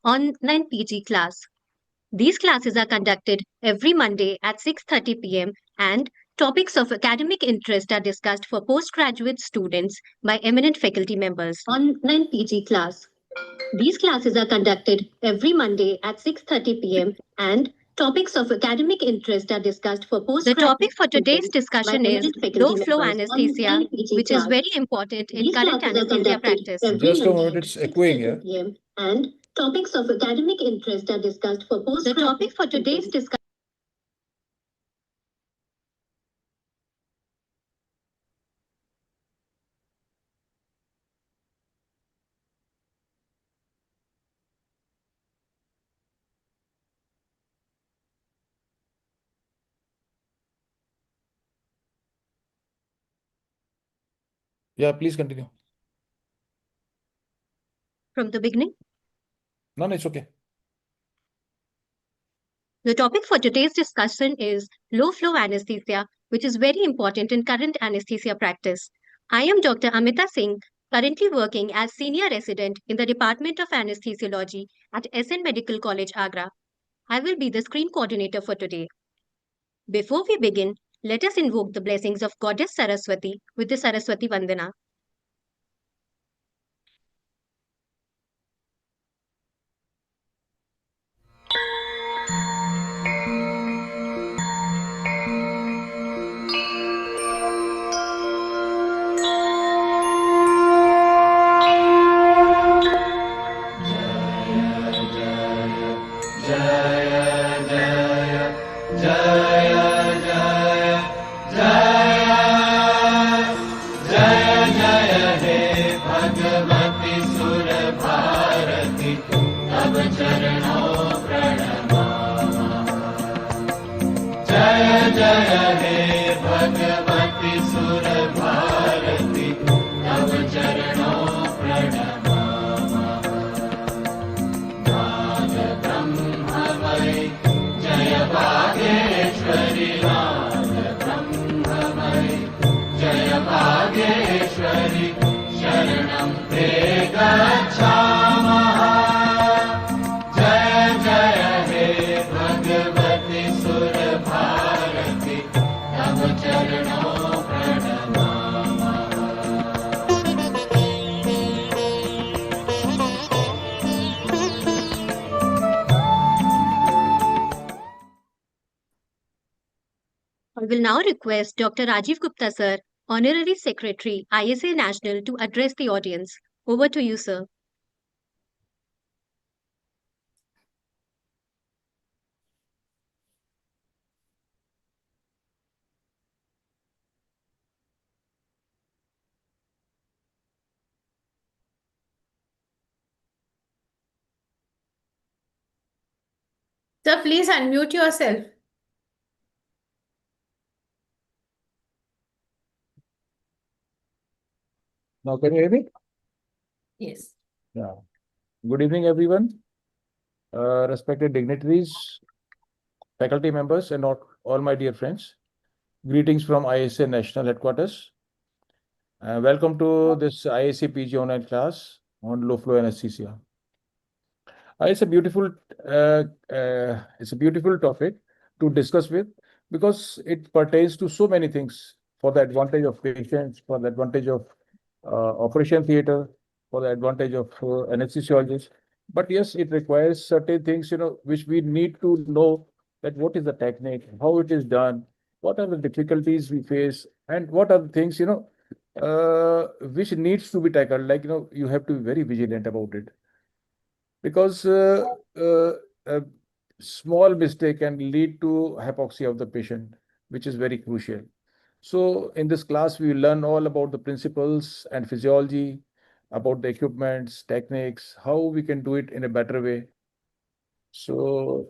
online PG class. These classes are conducted every Monday at 6:30 p.m. and topics of academic interest are discussed for postgraduate students by eminent faculty members. Online PG class. These classes are conducted every Monday at 6:30 p.m. and topics of academic interest are discussed for postgraduate. The topic for today's discussion is low flow anesthesia, which is very important in current anesthesia practice. Just a moment, it's echoing here. And topics of academic interest are discussed for postgraduate. The topic for today's discussion. Yeah, please continue. From the beginning? No, it's okay. The topic for today's discussion is low flow anesthesia, which is very important in current anesthesia practice. I am Dr. Amita Singh, currently working as senior resident in the Department of Anesthesiology at SN Medical College, Agra. I will be the screen coordinator for today. Before we begin, let us invoke the blessings of Goddess Saraswati with the Saraswati Vandana. I will now request Dr. Rajiv Gupta, sir, Honorary Secretary, ISA National, to address the audience. Over to you, sir. Sir, please unmute yourself. Now, can you hear me? Yes. Yeah. Good evening, everyone. Respected dignitaries, faculty members, and all my dear friends. Greetings from ISA National Headquarters. Welcome to this ISA PG online class on low flow anesthesia. It's a beautiful topic to discuss with because it pertains to so many things for the advantage of patients, for the advantage of operation theater, for the advantage of anesthesiologists. But yes, it requires certain things, which we need to know that what is the technique, how it is done, what are the difficulties we face, and what are the things, which needs to be tackled. Like, you have to be very vigilant about it. Because a small mistake can lead to hypoxia of the patient, which is very crucial. So in this class, we learn all about the principles and physiology, about the equipments, techniques, how we can do it in a better way. So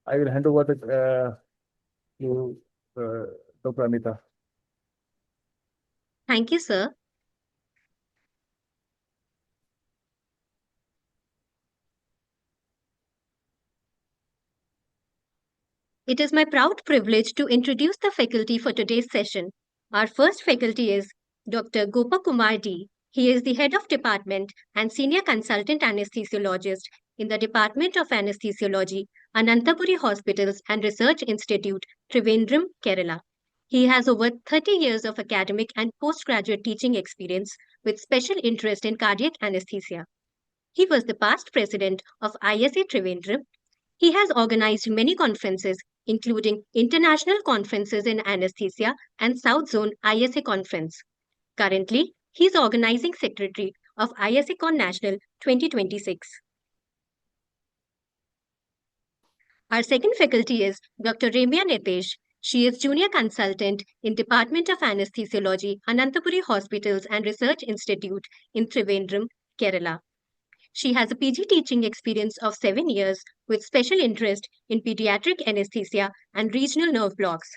I will hand over to Dr. Amita. Thank you, sir. It is my proud privilege to introduce the faculty for today's session. Our first faculty is Dr. Gopa Kumar D., He is the head of department and senior consultant anesthesiologist in the Department of Anesthesiology, Anantapuri Hospitals and Research Institute, Trivandrum, Kerala. He has over 30 years of academic and postgraduate teaching experience with special interest in cardiac anesthesia. He was the past president of ISA Trivandrum. He has organized many conferences, including international conferences in anesthesia and South Zone ISA conference. Currently, he is organizing secretary of ISACon National 2026. Our second faculty is Dr. Remya Nitesh. She is junior consultant in Department of Anesthesiology, Anantapuri Hospitals and Research Institute in Trivandrum, Kerala. She has a PG teaching experience of 7 years with special interest in pediatric anesthesia and regional nerve blocks.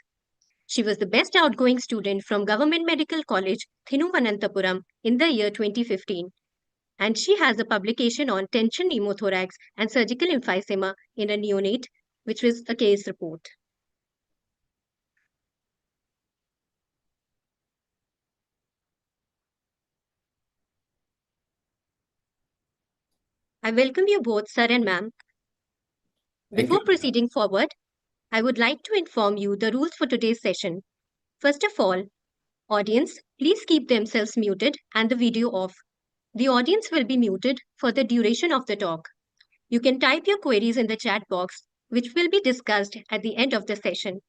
She was the best outgoing student from Government Medical College, Thiruvananthapuram in the year 2015. And she has a publication on tension pneumothorax and surgical emphysema in a neonate, which was a case report. I welcome you both, sir and ma'am. Thank Before you. proceeding forward, I would like to inform you the rules for today's session. First of all, audience, please keep themselves muted and the video off. The audience will be muted for the duration of the talk. You can type your queries in the chat box, which will be discussed at the end of the session.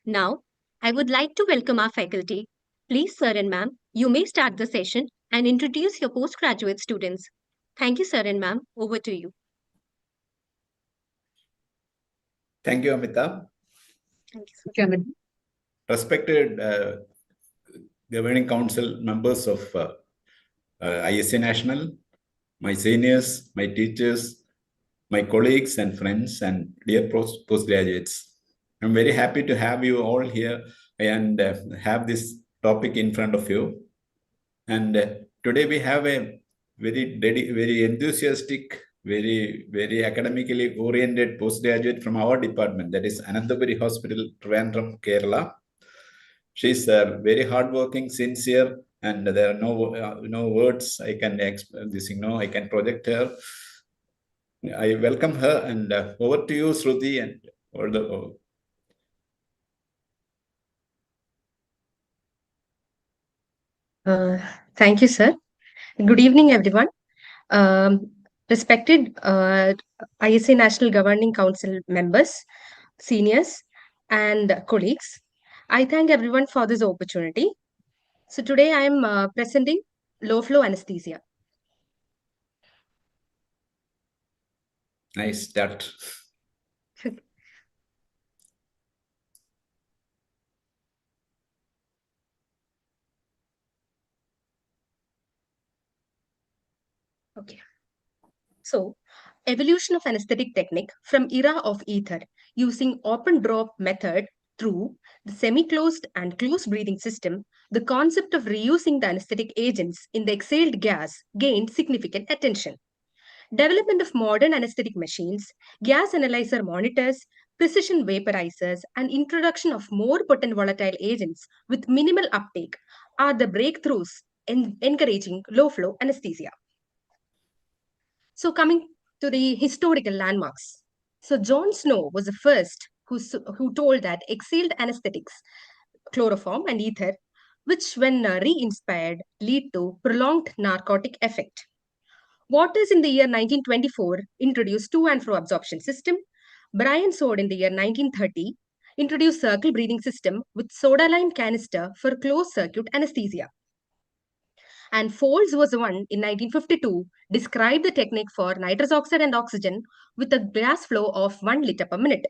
Now, I would like to welcome our faculty. Please, sir and ma'am, you may start the session and introduce your postgraduate students. Thank you, sir and ma'am. Over to you. Thank you, Amita. Thank you, sir. Respected Governing Council members of ISA National, my seniors, my teachers, my colleagues and friends, and dear postgraduates. I'm very happy to have you all here and have this topic in front of you. And today we have a very enthusiastic, very academically oriented postgraduate from our department, that is Anantapuri Hospital, Trivandrum, Kerala. She's very hardworking, sincere, and there are no words I can I can project her. I welcome her, and over to you, Shruti, and all the. Thank you, sir. Good evening, everyone. Respected ISA National Governing Council members, seniors, and colleagues, I thank everyone for this opportunity. So today I am presenting low flow anesthesia. Nice start. Okay. So, evolution of anesthetic technique from era of ether using open drop method through the semi-closed and closed breathing system, the concept of reusing the anesthetic agents in the exhaled gas gained significant attention. Development of modern anesthetic machines, gas analyzer monitors, precision vaporizers, and introduction of more potent volatile agents with minimal uptake are the breakthroughs in encouraging low flow anesthesia. So, coming to the historical landmarks. So, John Snow was the first who told that exhaled anesthetics, chloroform and ether, which when re-inspired lead to prolonged narcotic effect. Waters in the year 1924 introduced to and fro absorption system. Brian Sword in the year 1930 introduced circle breathing system with soda lime canister for closed circuit anesthesia. And Folds was the one in 1952 described the technique for nitrous oxide and oxygen with a gas flow of 1 liter per minute.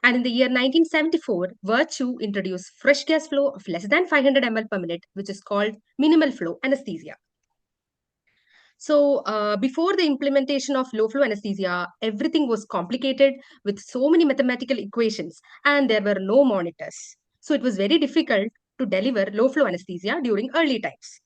And in the year 1974, Virtue introduced fresh gas flow of less than 500 ml per minute, which is called minimal flow anesthesia. So before the implementation of low flow anesthesia, everything was complicated with so many mathematical equations and there were no monitors. So it was very difficult to deliver low flow anesthesia during early times.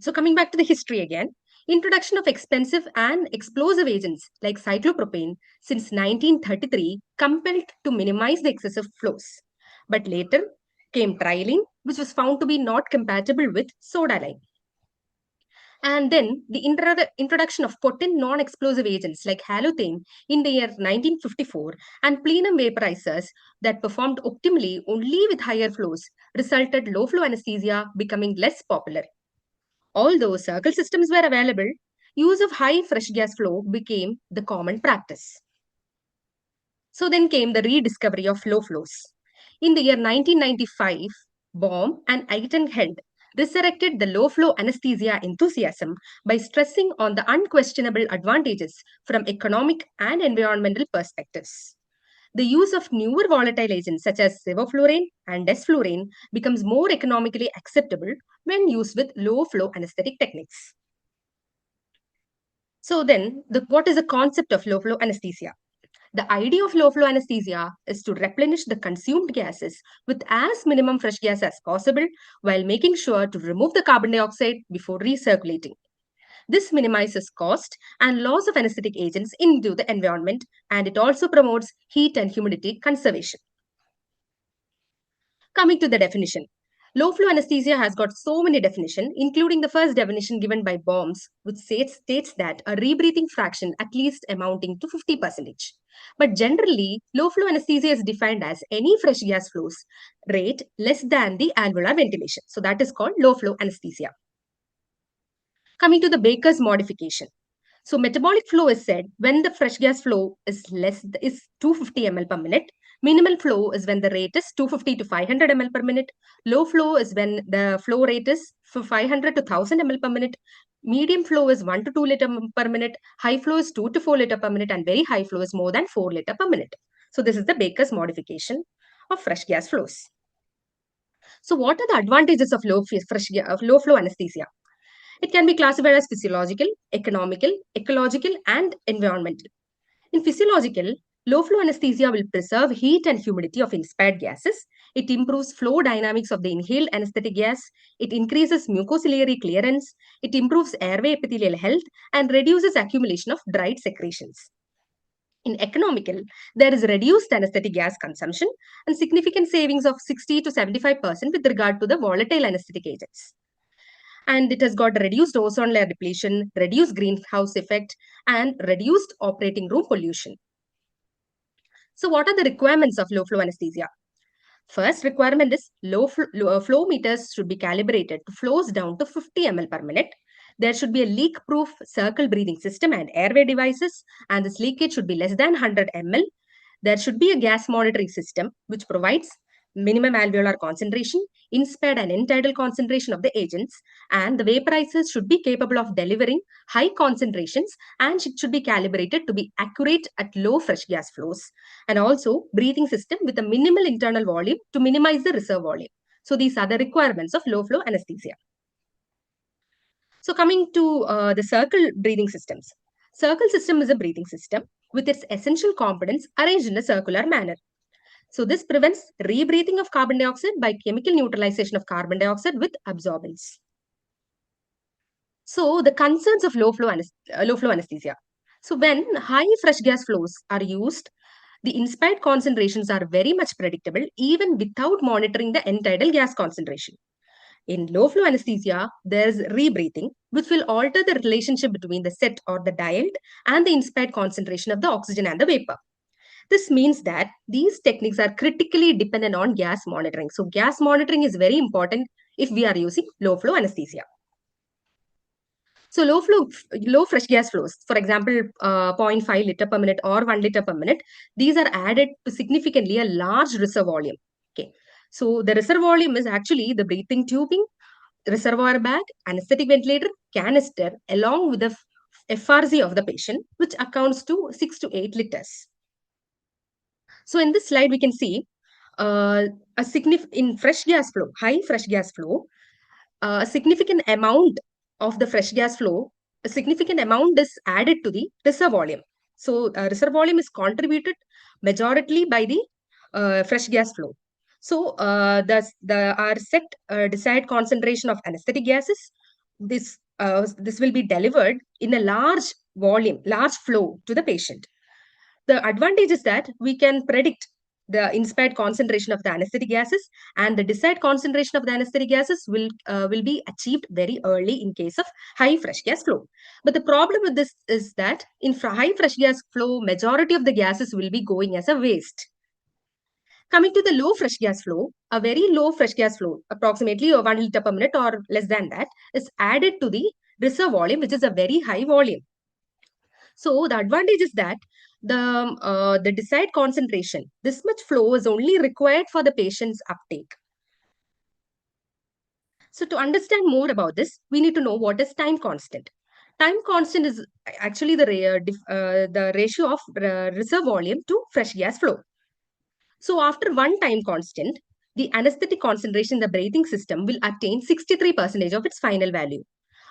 So coming back to the history again, introduction of expensive and explosive agents like cyclopropane since 1933 compelled to minimize the excessive flows. But later came trialing, which was found to be not compatible with soda lime. And then the introduction of potent non-explosive agents like halothane in the year 1954 and plenum vaporizers that performed optimally only with higher flows resulted low flow anesthesia becoming less popular. Although circle systems were available, use of high fresh gas flow became the common practice. So then came the rediscovery of low flows. In the year 1995, Baum and Eitenheld resurrected the low flow anesthesia enthusiasm by stressing on the unquestionable advantages from economic and environmental perspectives. The use of newer volatile agents such as sevoflurane and desflurane becomes more economically acceptable when used with low flow anesthetic techniques. So then, what is the concept of low flow anesthesia? The idea of low flow anesthesia is to replenish the consumed gases with as minimum fresh gas as possible while making sure to remove the carbon dioxide before recirculating. This minimizes cost and loss of anesthetic agents into the environment, and it also promotes heat and humidity conservation. Coming to the definition. Low flow anesthesia has got so many definitions, including the first definition given by Bombs, which states that a rebreathing fraction at least amounting to 50%. But generally, low flow anesthesia is defined as any fresh gas flows rate less than the alveolar ventilation. So that is called low flow anesthesia. Coming to the Baker's modification. So metabolic flow is said when the fresh gas flow is 250 ml per minute. Minimal flow is when the rate is 250 to 500 ml per minute. Low flow is when the flow rate is 500 to 1000 ml per minute. Medium flow is 1 to 2 liter per minute. High flow is 2 to 4 liter per minute, and very high flow is more than 4 liter per minute. So this is the Baker's modification of fresh gas flows. So what are the advantages of low flow anesthesia? It can be classified as physiological, economical, ecological, and environmental. In physiological, low flow anesthesia will preserve heat and humidity of inspired gases. It improves flow dynamics of the inhaled anesthetic gas. It increases mucociliary clearance. It improves airway epithelial health and reduces accumulation of dried secretions. In economical, there is reduced anesthetic gas consumption and significant savings of 60 to 75% with regard to the volatile anesthetic agents. And it has got reduced ozone layer depletion, reduced greenhouse effect, and reduced operating room pollution. So what are the requirements of low flow anesthesia? First requirement is low flow meters should be calibrated to flows down to 50 ml per minute. There should be a leak-proof circle breathing system and airway devices, and this leakage should be less than 100 ml. There should be a gas monitoring system which provides minimum alveolar concentration, inspired and end-tidal concentration of the agents, and the vaporizers should be capable of delivering high concentrations, and it should be calibrated to be accurate at low fresh gas flows, and also breathing system with a minimal internal volume to minimize the reserve volume. So these are the requirements of low flow anesthesia. So coming to the circle breathing systems. Circle system is a breathing system with its essential components arranged in a circular manner. So this prevents rebreathing of carbon dioxide by chemical neutralization of carbon dioxide with absorbance. So the concerns of low flow anesthesia. So when high fresh gas flows are used, the inspired concentrations are very much predictable even without monitoring the end-tidal gas concentration. In low flow anesthesia, there is rebreathing, which will alter the relationship between the set or the dialed and the inspired concentration of the oxygen and the vapor. This means that these techniques are critically dependent on gas monitoring. So gas monitoring is very important if we are using low flow anesthesia. So low fresh gas flows, for example, 0.5 liter per minute or 1 liter per minute, these are added to significantly a large reserve volume. Okay. So the reserve volume is actually the breathing tubing, reservoir bag, anesthetic ventilator, canister, along with the FRC of the patient, which accounts to 6 to 8 liters. So in this slide, we can see a significant fresh gas flow, high fresh gas flow, a significant amount of the fresh gas flow, a significant amount is added to the reserve volume. So reserve volume is contributed majority by the fresh gas flow. So our set desired concentration of anesthetic gases, this will be delivered in a large volume, large flow to the patient. The advantage is that we can predict the inspired concentration of the anesthetic gases, and the desired concentration of the anesthetic gases will be achieved very early in case of high fresh gas flow. But the problem with this is that in high fresh gas flow, majority of the gases will be going as a waste. Coming to the low fresh gas flow, a very low fresh gas flow, approximately 1 liter per minute or less than that, is added to the reserve volume, which is a very high volume. So the advantage is that the desired concentration, this much flow is only required for the patient's uptake. So to understand more about this, we need to know what is time constant. Time constant is actually the ratio of reserve volume to fresh gas flow. So after one time constant, the anesthetic concentration in the breathing system will attain 63% of its final value.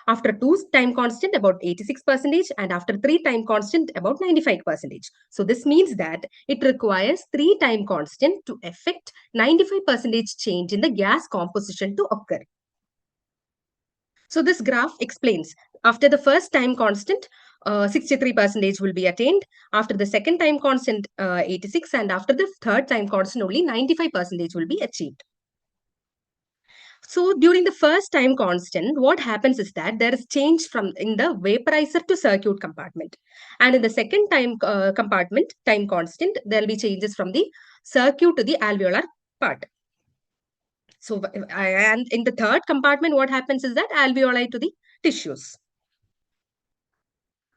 After two time constant, about 86%, and after three time constant, about 95%. So this means that it requires three time constant to affect 95% change in the gas composition to occur. So this graph explains after the first time constant, 63% will be attained. After the second time constant, 86, and after the third time constant, only 95% will be achieved. So during the first time constant, what happens is that there is change from in the vaporizer to circuit compartment. And in the second time compartment, time constant, there will be changes from the circuit to the alveolar part. So, and in the third compartment, what happens is that alveoli to the tissues.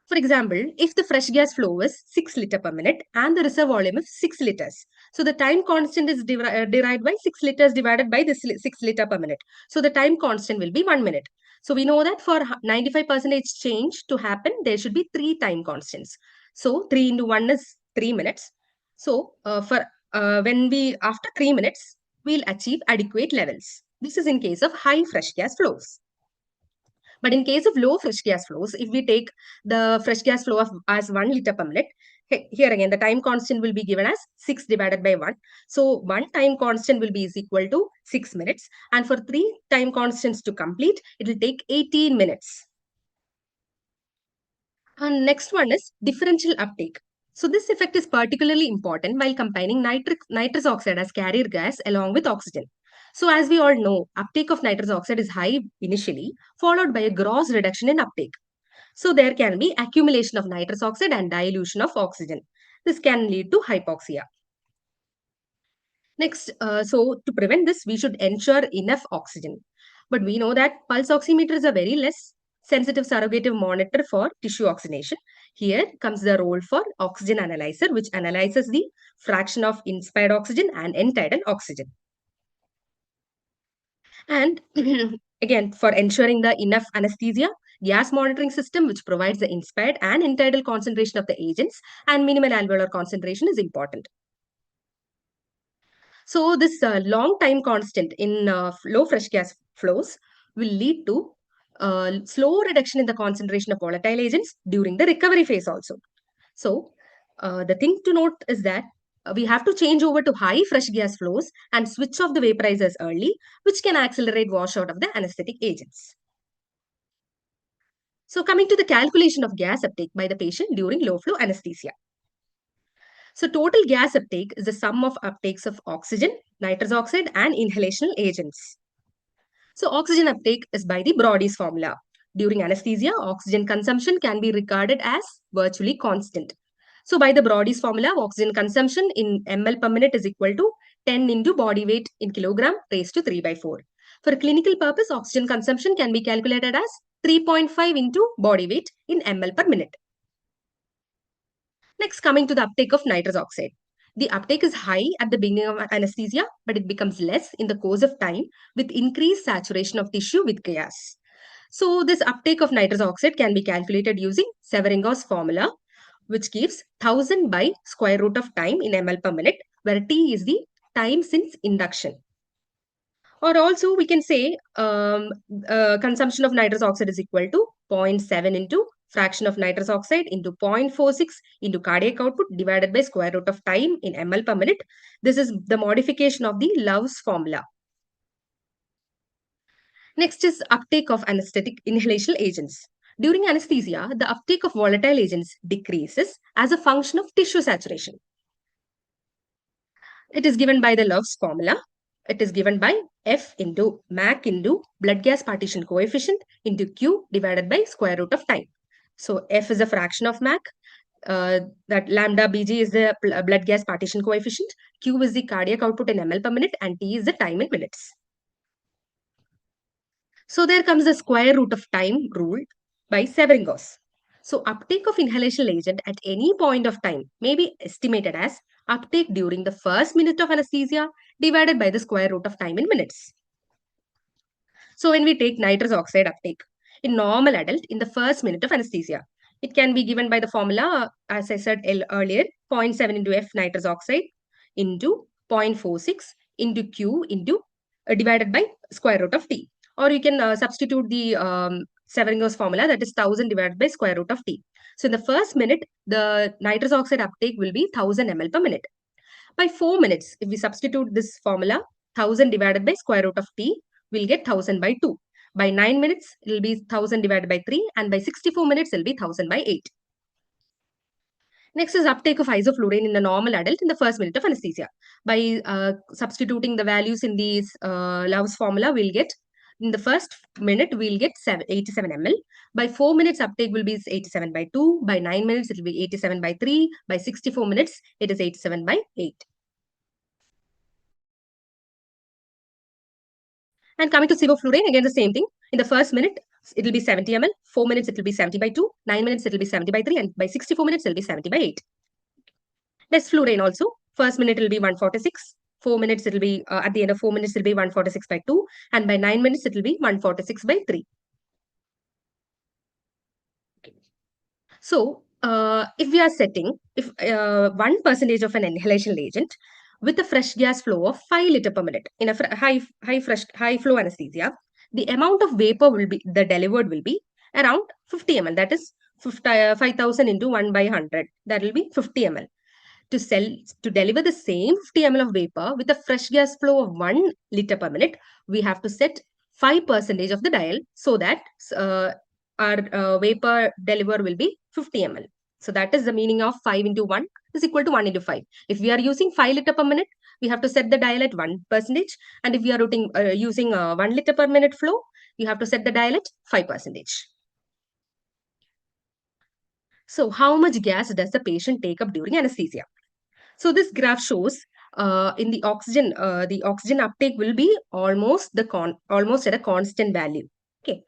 For example, if the fresh gas flow is 6 liter per minute and the reserve volume is 6 liters, so the time constant is derived by 6 liters divided by this 6 liter per minute. So the time constant will be 1 minute. So we know that for 95% change to happen, there should be 3 time constants. So 3 into 1 is 3 minutes. So after 3 minutes, we'll achieve adequate levels. This is in case of high fresh gas flows. But in case of low fresh gas flows, if we take the fresh gas flow as 1 liter per minute, here again, the time constant will be given as 6 divided by 1. So, one time constant will be is equal to 6 minutes. And for 3 time constants to complete, it will take 18 minutes. And next one is differential uptake. So, this effect is particularly important while combining nitrous oxide as carrier gas along with oxygen. So as we all know, uptake of nitrous oxide is high initially, followed by a gross reduction in uptake. So there can be accumulation of nitrous oxide and dilution of oxygen. This can lead to hypoxia. Next, so to prevent this, we should ensure enough oxygen. But we know that pulse oximeters are very less sensitive surrogative monitor for tissue oxygenation. Here comes the role for oxygen analyzer, which analyzes the fraction of inspired oxygen and end-tidal oxygen. And again, for ensuring the enough anesthesia, gas monitoring system, which provides the inspired and end-tidal concentration of the agents and minimal alveolar concentration is important. So this long time constant in low fresh gas flows will lead to slow reduction in the concentration of volatile agents during the recovery phase also. So the thing to note is that we have to change over to high fresh gas flows and switch off the vaporizers early, which can accelerate washout of the anesthetic agents. So coming to the calculation of gas uptake by the patient during low flow anesthesia. So total gas uptake is the sum of uptakes of oxygen, nitrous oxide and inhalational agents. So oxygen uptake is by the Brody's formula. During anesthesia, oxygen consumption can be regarded as virtually constant. So by the Brody's formula, oxygen consumption in ml per minute is equal to 10 into body weight in kilogram raised to 3 by 4. For clinical purpose, oxygen consumption can be calculated as 3.5 into body weight in ml per minute. Next, coming to the uptake of nitrous oxide. The uptake is high at the beginning of anesthesia, but it becomes less in the course of time with increased saturation of tissue with gas. So this uptake of nitrous oxide can be calculated using Severinger's formula, which gives 1000 by square root of time in ml per minute, where T is the time since induction. Or also we can say consumption of nitrous oxide is equal to 0.7 into fraction of nitrous oxide into 0.46 into cardiac output divided by square root of time in ml per minute. This is the modification of the Love's formula. Next is uptake of anesthetic inhalational agents. During anesthesia, the uptake of volatile agents decreases as a function of tissue saturation. It is given by the Love's formula. It is given by F into MAC into blood gas partition coefficient into Q divided by square root of time. So F is a fraction of MAC. That lambda Bg is the blood gas partition coefficient. Q is the cardiac output in ml per minute, and T is the time in minutes. So there comes the square root of time rule by Severingo's. So uptake of inhalation agent at any point of time may be estimated as uptake during the first minute of anesthesia divided by the square root of time in minutes. So when we take nitrous oxide uptake in normal adult in the first minute of anesthesia, it can be given by the formula, as I said earlier, 0.7 into F nitrous oxide into 0.46 into Q into divided by square root of T. Or you can substitute the Severingo's formula, that is 1000 divided by square root of T. So in the first minute, the nitrous oxide uptake will be 1000 ml per minute. By 4 minutes, if we substitute this formula, 1000 divided by square root of T, we'll get 1000 by 2. By 9 minutes, it will be 1000 divided by 3, and by 64 minutes, it will be 1000 by 8. Next is uptake of isoflurane in the normal adult in the first minute of anesthesia. By substituting the values in these Love's formula, we'll get in the first minute, we'll get 87 ml. By 4 minutes, uptake will be 87 by 2. By 9 minutes, it will be 87 by 3. By 64 minutes, it is 87 by 8. And coming to sevoflurane, again the same thing. In the first minute, it will be 70 ml. 4 minutes, it will be 70 by 2. 9 minutes, it will be 70 by 3. And by 64 minutes, it will be 70 by 8. Desflurane also. First minute, it will be 146. 4 minutes, it will be, at the end of 4 minutes, it will be 146 by 2. And by 9 minutes, it will be 146 by 3. So, if we are setting, if 1% of an inhalation agent with a fresh gas flow of 5 liter per minute in a high flow anesthesia, the amount of vapor will be delivered will be around 50 ml. That is 5,000 into 1 by 100. That will be 50 ml. To deliver the same 50 ml of vapor with a fresh gas flow of 1 liter per minute, we have to set 5% of the dial so that our vapor deliver will be 50 ml. So that is the meaning of 5 into 1 is equal to 1 into 5. If we are using 5 liter per minute, we have to set the dial at 1%. And if we are using 1 liter per minute flow, you have to set the dial at 5%. So how much gas does the patient take up during anesthesia? So this graph shows in the oxygen uptake will be almost at a constant value. Okay,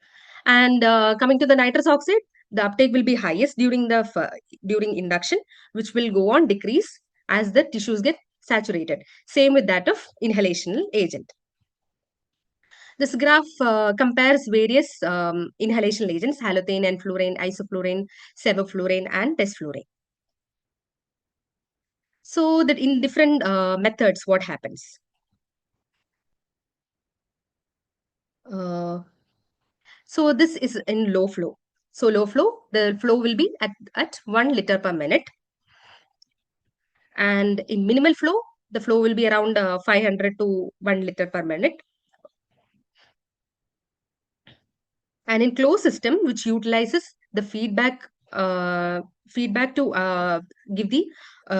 and coming to the nitrous oxide, the uptake will be highest during induction, which will go on decrease as the tissues get saturated. Same with that of inhalational agent. This graph compares various inhalational agents, halothane, enflurane, isoflurane, sevoflurane, and desflurane. So that in different methods, what happens? So this is in low flow. So low flow, the flow will be at 1 liter per minute. And in minimal flow, the flow will be around 500 to 1 liter per minute. And in closed system, which utilizes the feedback to give the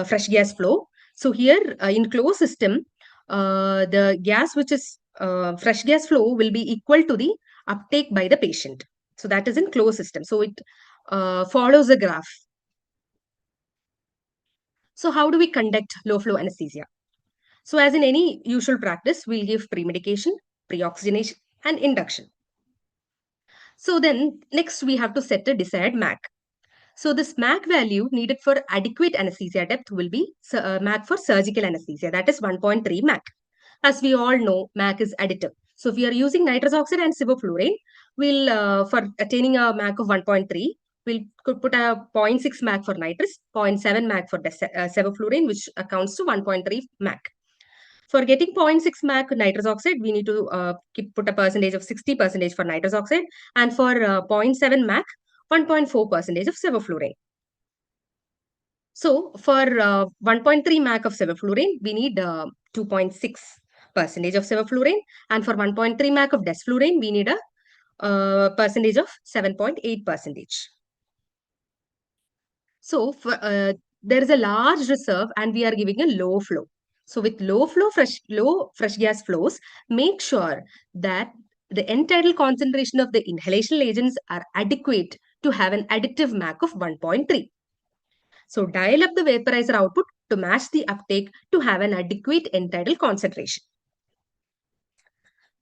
fresh gas flow. So here in closed system, the gas which is fresh gas flow will be equal to the uptake by the patient. So that is in closed system. So it follows the graph. So how do we conduct low flow anesthesia? So as in any usual practice, we'll give pre-medication, pre-oxygenation, and induction. So then next we have to set a desired MAC. So this MAC value needed for adequate anesthesia depth will be MAC for surgical anesthesia, that is 1.3 MAC. As we all know, MAC is additive. So if we are using nitrous oxide and sevoflurane, we'll for attaining a MAC of 1.3, we'll could put a 0.6 MAC for nitrous, 0.7 MAC for sevoflurane, which accounts to 1.3 MAC. For getting 0.6 MAC nitrous oxide, we need to put a percentage of 60% for nitrous oxide, and for 0.7 MAC, 1.4% of sevoflurane. So for 1.3 MAC of sevoflurane, we need 2.6% of sevoflurane, and for 1.3 MAC of desflurane, we need a percentage of 7.8%. So for, there is a large reserve and we are giving a low flow. So with low fresh gas flows, make sure that the end tidal concentration of the inhalational agents are adequate to have an additive MAC of 1.3. So dial up the vaporizer output to match the uptake to have an adequate end tidal concentration.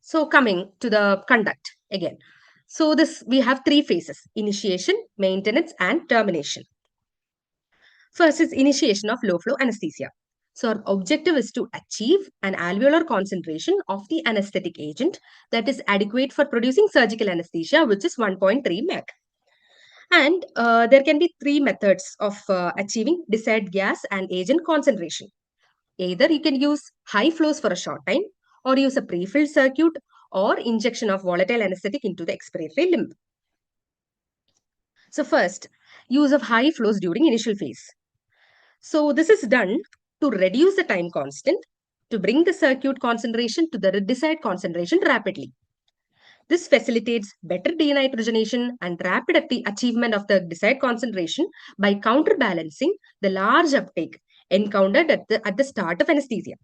So coming to the conduct again. So we have three phases: initiation, maintenance, and termination. First is initiation of low flow anesthesia. So our objective is to achieve an alveolar concentration of the anesthetic agent that is adequate for producing surgical anesthesia, which is 1.3 mEq. And there can be three methods of achieving desired gas and agent concentration. Either you can use high flows for a short time, or use a pre-filled circuit, or injection of volatile anesthetic into the expiratory limb. So first, use of high flows during initial phase. So this is done to reduce the time constant to bring the circuit concentration to the desired concentration rapidly. This facilitates better denitrogenation and rapid achievement of the desired concentration by counterbalancing the large uptake encountered at the start of anesthesia.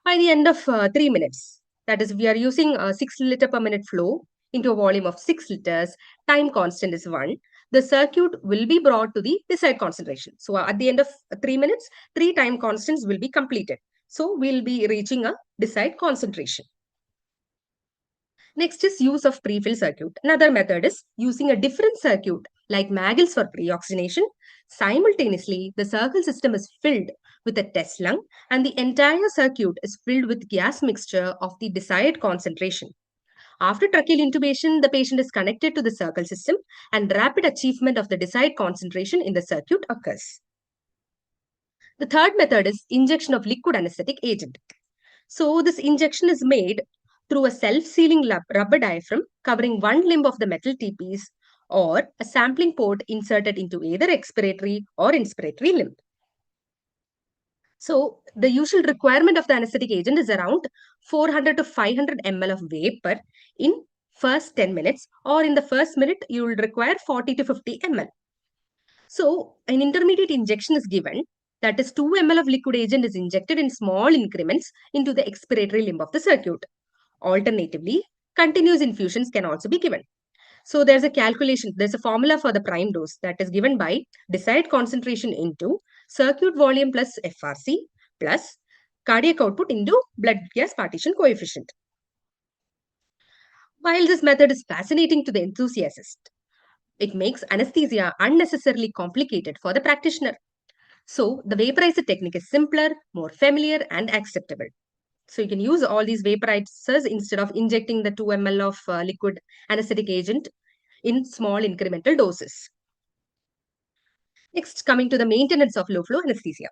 By the end of 3 minutes, that is, we are using a 6 liter per minute flow into a volume of 6 liters, time constant is 1. The circuit will be brought to the desired concentration. So at the end of 3 minutes, 3 time constants will be completed. So we'll be reaching a desired concentration. Next is use of pre-fill circuit. Another method is using a different circuit like Magill's for pre-oxygenation. Simultaneously, the circle system is filled with a test lung and the entire circuit is filled with gas mixture of the desired concentration. After tracheal intubation, the patient is connected to the circle system and rapid achievement of the desired concentration in the circuit occurs. The third method is injection of liquid anesthetic agent. So this injection is made through a self-sealing rubber diaphragm covering one limb of the metal T-piece or a sampling port inserted into either expiratory or inspiratory limb. So the usual requirement of the anesthetic agent is around 400 to 500 ml of vapor in first 10 minutes, or in the first minute you will require 40 to 50 ml. So an intermediate injection is given, that is 2 ml of liquid agent is injected in small increments into the expiratory limb of the circuit. Alternatively, continuous infusions can also be given. So there's a calculation, there's a formula for the prime dose that is given by desired concentration into circuit volume plus FRC plus cardiac output into blood gas partition coefficient. While this method is fascinating to the enthusiast, it makes anesthesia unnecessarily complicated for the practitioner. So the vaporizer technique is simpler, more familiar, and acceptable. So you can use all these vaporizers instead of injecting the 2 ml of liquid anesthetic agent in small incremental doses. Next, coming to the maintenance of low flow anesthesia.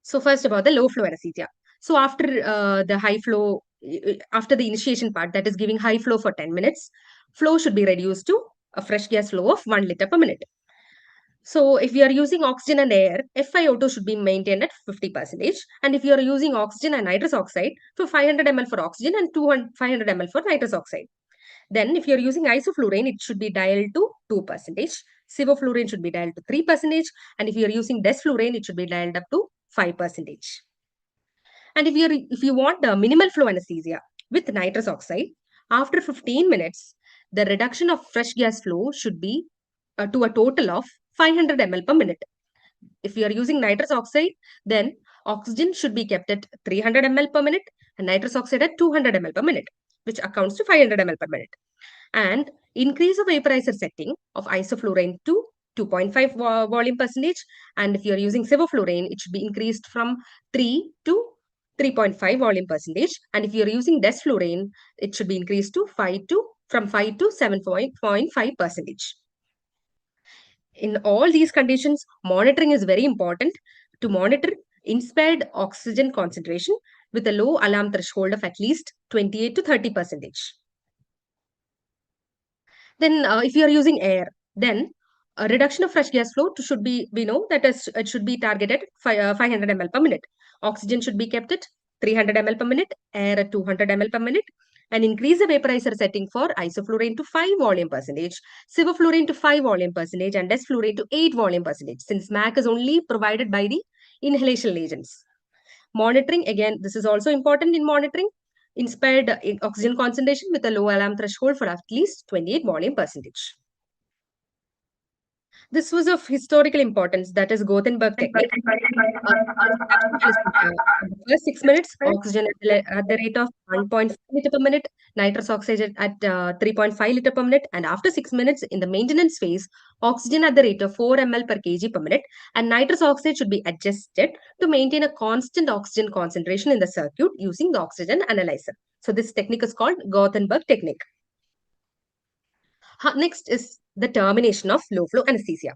So first about the low flow anesthesia. So after the high flow, after the initiation part, that is giving high flow for 10 minutes, flow should be reduced to a fresh gas flow of 1 liter per minute. So if you are using oxygen and air, FiO2 should be maintained at 50%. And if you are using oxygen and nitrous oxide, for 500 ml for oxygen and 500 ml for nitrous oxide. Then if you're using isoflurane, it should be dialed to 2%. Sevoflurane should be dialed to 3%. And if you're using desflurane, it should be dialed up to 5%. And if you want the minimal flow anesthesia with nitrous oxide, after 15 minutes, the reduction of fresh gas flow should be to a total of 500 ml per minute. If you are using nitrous oxide, then oxygen should be kept at 300 ml per minute and nitrous oxide at 200 ml per minute, which accounts to 500 ml per minute. And increase the vaporizer setting of isoflurane to 2.5 volume percentage. And if you are using sevoflurane, it should be increased from 3 to 3.5 volume percentage. And if you are using desflurane, it should be increased to from 5 to 7.5 percentage. In all these conditions, monitoring is very important to monitor inspired oxygen concentration with a low alarm threshold of at least 28 to 30%. Then if you are using air, then a reduction of fresh gas flow should be, we know that it should be targeted 500 ml per minute. Oxygen should be kept at 300 ml per minute, air at 200 ml per minute, and increase the vaporizer setting for isoflurane to 5 volume percentage, sevoflurane to 5 volume percentage, and desflurane to 8 volume percentage, since MAC is only provided by the inhalational agents. Monitoring, again, this is also important in monitoring. Inspired oxygen concentration with a low alarm threshold for at least 28 volume percentage. This was of historical importance, that is Gothenburg technique. The first 6 minutes, oxygen at the rate of 1.5 liter per minute, nitrous oxide at 3.5 liter per minute, and after 6 minutes in the maintenance phase, oxygen at the rate of 4 ml per kg per minute, and nitrous oxide should be adjusted to maintain a constant oxygen concentration in the circuit using the oxygen analyzer. So this technique is called Gothenburg technique. Next is the termination of low flow anesthesia.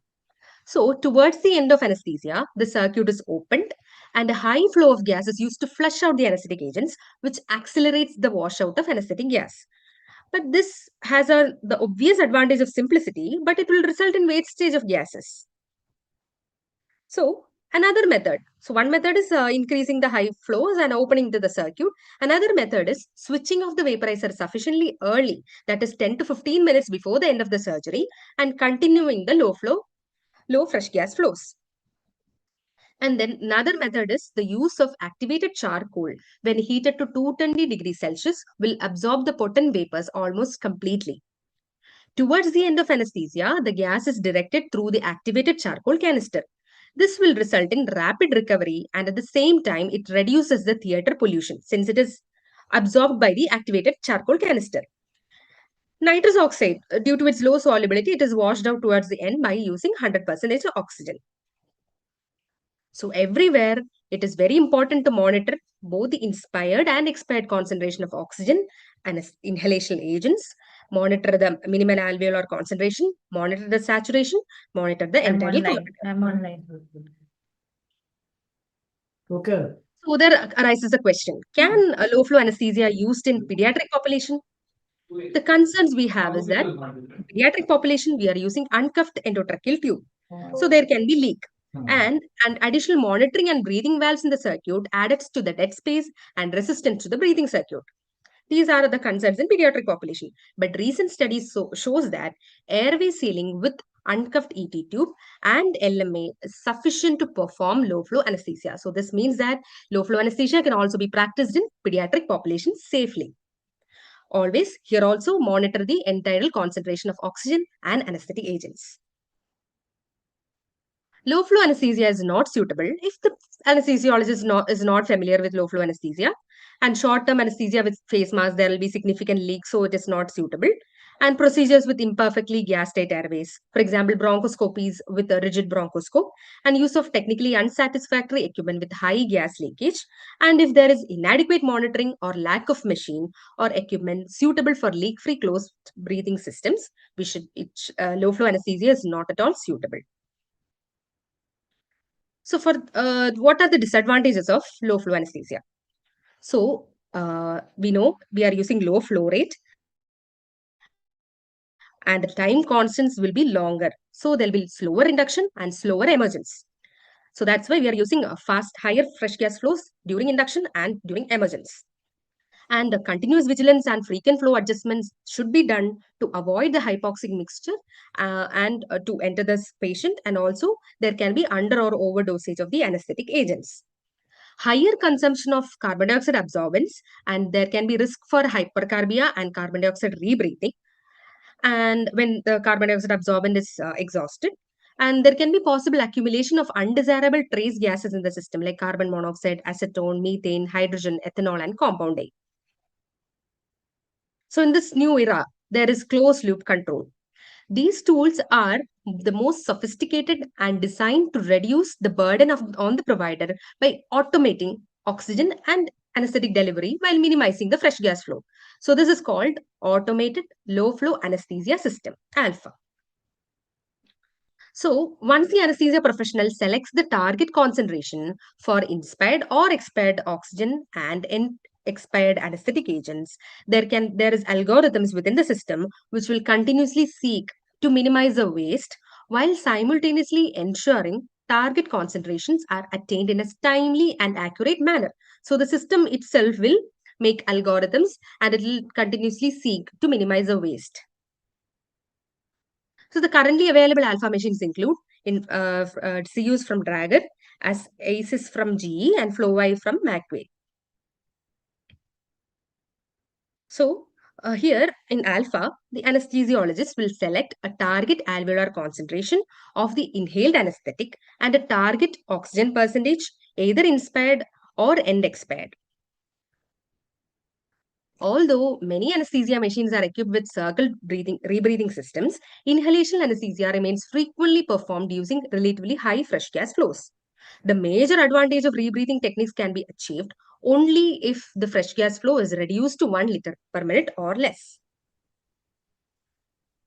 So towards the end of anesthesia, the circuit is opened and a high flow of gas is used to flush out the anesthetic agents, which accelerates the washout of anesthetic gas. But this has the obvious advantage of simplicity, but it will result in wastage of gases. So another method. So one method is increasing the high flows and opening to the circuit. Another method is switching off the vaporizer sufficiently early, that is 10 to 15 minutes before the end of the surgery, and continuing the low fresh gas flows. And then another method is the use of activated charcoal when heated to 220 degrees Celsius will absorb the potent vapors almost completely. Towards the end of anesthesia, the gas is directed through the activated charcoal canister. This will result in rapid recovery, and at the same time, it reduces the theater pollution since it is absorbed by the activated charcoal canister. Nitrous oxide, due to its low solubility, it is washed out towards the end by using 100% oxygen. So everywhere, it is very important to monitor both the inspired and expired concentration of oxygen and inhalation agents, monitor the minimal alveolar concentration, monitor the saturation, monitor the entirely. I'm online. Okay. So there arises a question, can a low flow anesthesia used in pediatric population? The concerns we have is that in pediatric population, we are using uncuffed endotracheal tube. So there can be leak. And additional monitoring and breathing valves in the circuit adds to the dead space and resistance to the breathing circuit. These are the concerns in pediatric population. But recent studies shows that airway sealing with uncuffed ET tube and LMA is sufficient to perform low flow anesthesia. So this means that low flow anesthesia can also be practiced in pediatric population safely. Always here also monitor the enteral concentration of oxygen and anesthetic agents. Low flow anesthesia is not suitable if the anesthesiologist is not familiar with low flow anesthesia, and short term anesthesia with face mask, there will be significant leaks, so it is not suitable. And procedures with imperfectly gas tight airways, for example, bronchoscopies with a rigid bronchoscope, and use of technically unsatisfactory equipment with high gas leakage. And if there is inadequate monitoring or lack of machine or equipment suitable for leak free closed breathing systems, low flow anesthesia is not at all suitable. So for what are the disadvantages of low flow anesthesia? So we know we are using low flow rate and the time constants will be longer. So there'll be slower induction and slower emergence. So that's why we are using higher fresh gas flows during induction and during emergence. And the continuous vigilance and frequent flow adjustments should be done to avoid the hypoxic mixture and to enter this patient. And also there can be under or overdosage of the anesthetic agents. Higher consumption of carbon dioxide absorbance, and there can be risk for hypercarbia and carbon dioxide rebreathing. And when the carbon dioxide absorbent is exhausted, and there can be possible accumulation of undesirable trace gases in the system like carbon monoxide, acetone, methane, hydrogen, ethanol, and compound A. So in this new era, there is closed loop control. These tools are the most sophisticated and designed to reduce the burden on the provider by automating oxygen and anesthetic delivery while minimizing the fresh gas flow. So this is called automated low flow anesthesia system, alpha. So once the anesthesia professional selects the target concentration for inspired or expired oxygen and expired anesthetic agents, there is algorithms within the system which will continuously seek to minimize the waste while simultaneously ensuring target concentrations are attained in a timely and accurate manner. So the system itself will make algorithms and it will continuously seek to minimize the waste. So the currently available alpha machines include CUs from Dragon, as ACEs from GE, and Flow from Macquarie. So here in alpha, the anesthesiologist will select a target alveolar concentration of the inhaled anesthetic and a target oxygen percentage, either inspired or end expired. Although many anesthesia machines are equipped with circle rebreathing systems, inhalation anesthesia remains frequently performed using relatively high fresh gas flows. The major advantage of rebreathing techniques can be achieved only if the fresh gas flow is reduced to 1 liter per minute or less.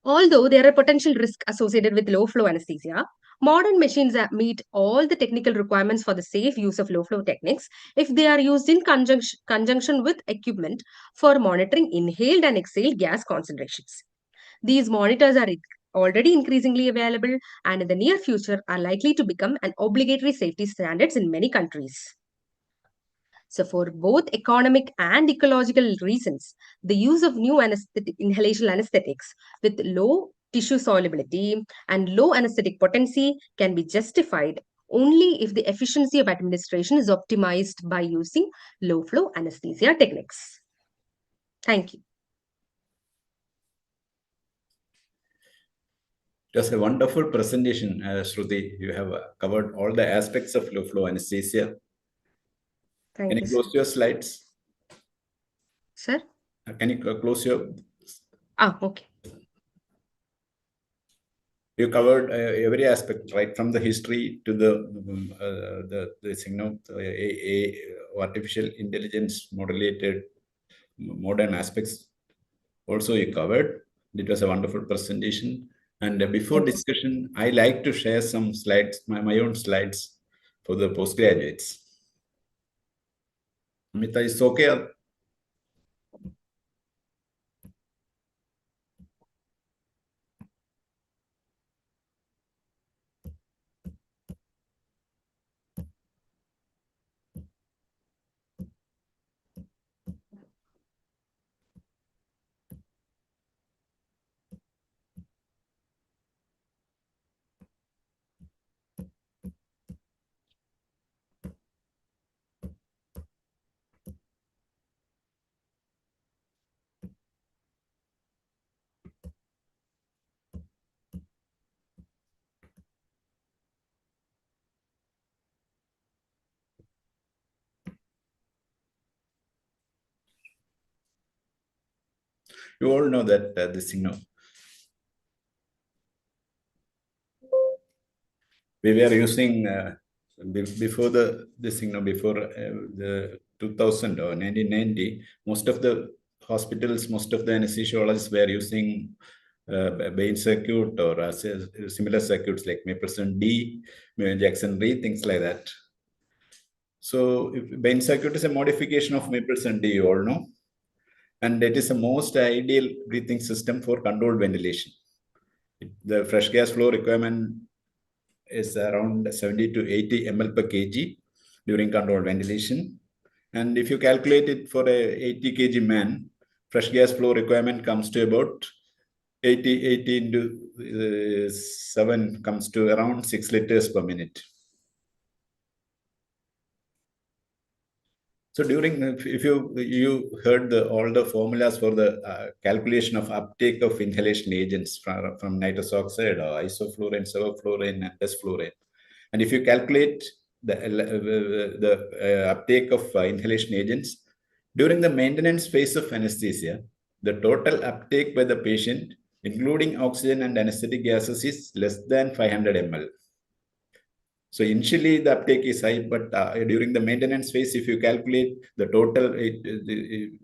Although there are potential risks associated with low flow anesthesia, modern machines meet all the technical requirements for the safe use of low flow techniques if they are used in conjunction with equipment for monitoring inhaled and exhaled gas concentrations. These monitors are already increasingly available and in the near future are likely to become an obligatory safety standards in many countries. So, for both economic and ecological reasons, the use of new inhalation anesthetics with low tissue solubility and low anesthetic potency can be justified only if the efficiency of administration is optimized by using low flow anesthesia techniques. Thank you. It was a wonderful presentation, Shruti. You have covered all the aspects of low flow anesthesia. Thank Can you, you close your slides? sir. Can you close your? Okay. You covered every aspect, right from the history to the artificial intelligence modulated modern aspects. Also, you covered. It was a wonderful presentation. And before discussion, I like to share some slides, my own slides for the postgraduates. Amita, is okay? You all know that this, we were using before before the 2000 or 1990, most of the hospitals, most of the anesthesiologists were using Bain circuit or similar circuits like Mapleson D, Jackson D, things like that. So Bain circuit is a modification of Mapleson D, you all know. And it is the most ideal breathing system for controlled ventilation. The fresh gas flow requirement is around 70 to 80 ml per kg during controlled ventilation. And if you calculate it for a 80 kg man, fresh gas flow requirement comes to about 80 into 7 comes to around 6 liters per minute. So during, if you heard all the formulas for the calculation of uptake of inhalation agents from nitrous oxide or isoflurane, sevoflurane, and desflurane, and if you calculate the uptake of inhalation agents during the maintenance phase of anesthesia, the total uptake by the patient, including oxygen and anesthetic gases, is less than 500 ml. So initially the uptake is high, but during the maintenance phase, if you calculate the total, the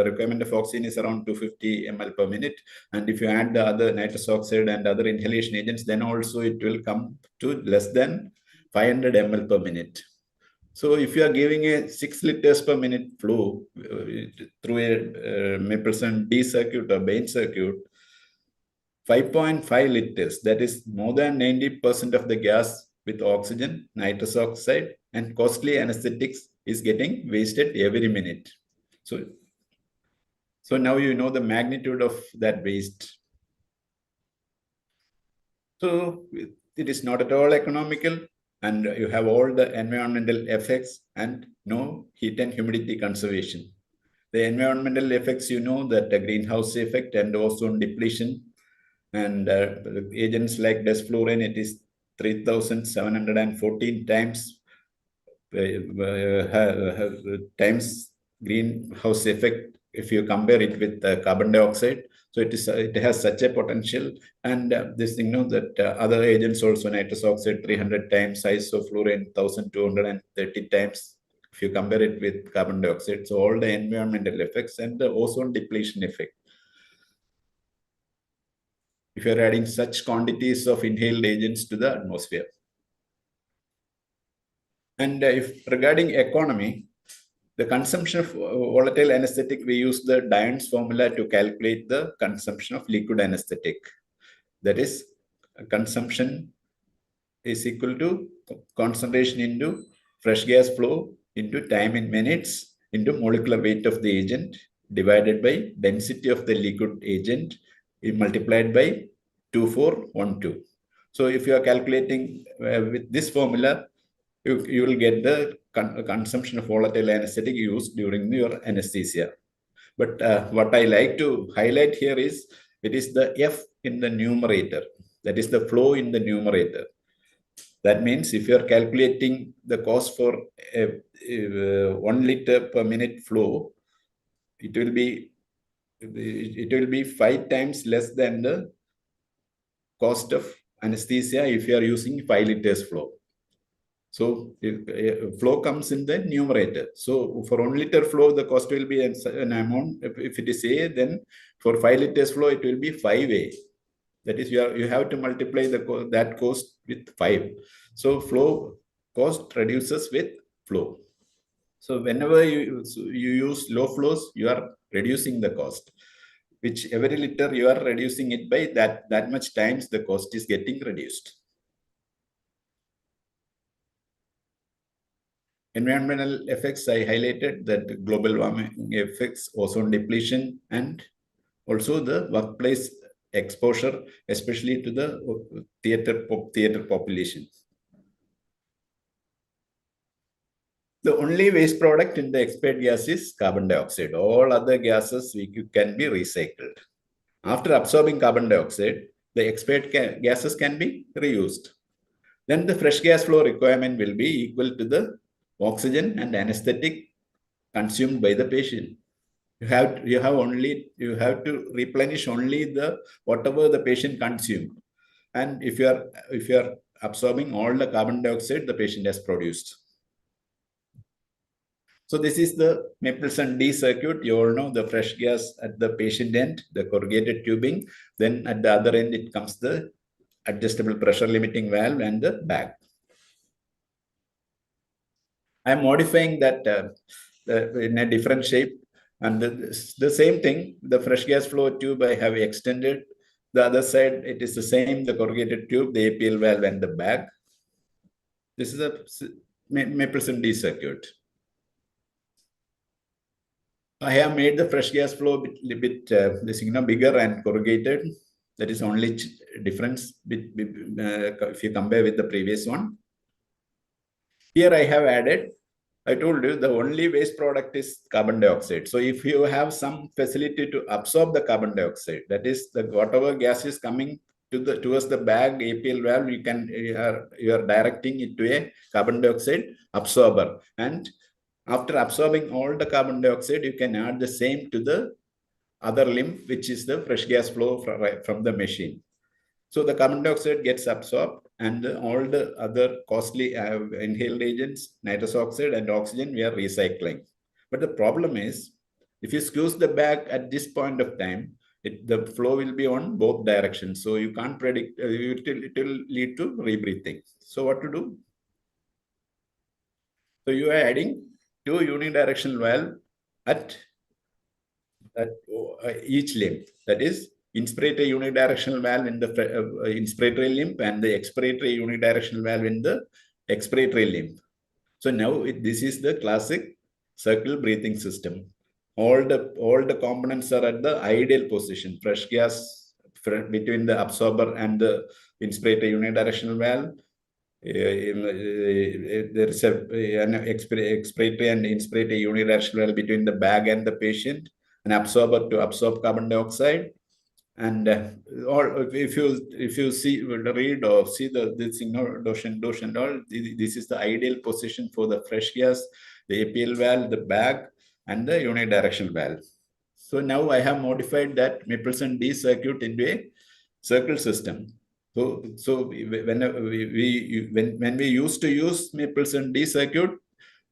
requirement of oxygen is around 250 ml per minute. And if you add the other nitrous oxide and other inhalation agents, then also it will come to less than 500 ml per minute. So if you are giving a 6 liters per minute flow through a Mapleson D circuit or Bain circuit, 5.5 liters, that is more than 90% of the gas with oxygen, nitrous oxide, and costly anesthetics is getting wasted every minute. So now you know the magnitude of that waste. So it is not at all economical, and you have all the environmental effects and no heat and humidity conservation. The environmental effects, you know, that the greenhouse effect and ozone depletion, and agents like desflurane, it is 3,714 times times greenhouse effect if you compare it with carbon dioxide. So it has such a potential. And this thing, you know, that other agents also, nitrous oxide 300 times, isoflurane 1,230 times if you compare it with carbon dioxide. So all the environmental effects and the ozone depletion effect. If you're adding such quantities of inhaled agents to the atmosphere. And if regarding economy, the consumption of volatile anesthetic, we use the Dion's formula to calculate the consumption of liquid anesthetic. That is, consumption is equal to concentration into fresh gas flow into time in minutes into molecular weight of the agent divided by density of the liquid agent multiplied by 2412. So if you are calculating with this formula, you will get the consumption of volatile anesthetic used during your anesthesia. But what I like to highlight here is, it is the F in the numerator. That is the flow in the numerator. That means if you are calculating the cost for 1 liter per minute flow, it will be 5 times less than the cost of anesthesia if you are using 5 liters flow. So flow comes in the numerator. So for 1 liter flow, the cost will be an amount. If it is A, then for 5 liters flow, it will be 5A. That is, you have to multiply that cost with 5. So flow cost reduces with flow. So whenever you use low flows, you are reducing the cost. Which every liter you are reducing it by that much times the cost is getting reduced. Environmental effects, I highlighted that global warming effects, ozone depletion, and also the workplace exposure, especially to the theater population. The only waste product in the expired gas is carbon dioxide. All other gases can be recycled. After absorbing carbon dioxide, the expired gases can be reused. Then the fresh gas flow requirement will be equal to the oxygen and anesthetic consumed by the patient. You have to replenish only whatever the patient consumed. And if you are absorbing all the carbon dioxide the patient has produced. So this is the Mapleson-D circuit. You all know the fresh gas at the patient end, the corrugated tubing. Then at the other end, it comes the adjustable pressure limiting valve and the bag. I'm modifying that in a different shape. And the same thing, the fresh gas flow tube I have extended. The other side, it is the same, the corrugated tube, the APL valve and the bag. This is a Mapleson-D circuit. I have made the fresh gas flow a bit bigger and corrugated. That is only difference if you compare with the previous one. Here I have added, I told you the only waste product is carbon dioxide. So if you have some facility to absorb the carbon dioxide, that is whatever gas is coming towards the bag APL valve, you are directing it to a carbon dioxide absorber. And after absorbing all the carbon dioxide, you can add the same to the other limb, which is the fresh gas flow from the machine. So the carbon dioxide gets absorbed and all the other costly inhaled agents, nitrous oxide and oxygen, we are recycling. But the problem is, if you squeeze the bag at this point of time, the flow will be on both directions. So you can't predict, it will lead to rebreathing. So what to do? So you are adding 2 unidirectional valve at each limb. That is, inspiratory unidirectional valve in the inspiratory limb and the expiratory unidirectional valve in the expiratory limb. So now this is the classic circle breathing system. All the components are at the ideal position. Fresh gas between the absorber and the inspirator unidirectional valve. There is an expiratory and inspiratory unidirectional valve between the bag and the patient, an absorber to absorb carbon dioxide. And or if you see, read or see this notion and all, this is the ideal position for the fresh gas, the APL valve, the bag, and the unidirectional valve. So now I have modified that Mapleson D circuit into a circle system. So when we used to use Mapleson D circuit,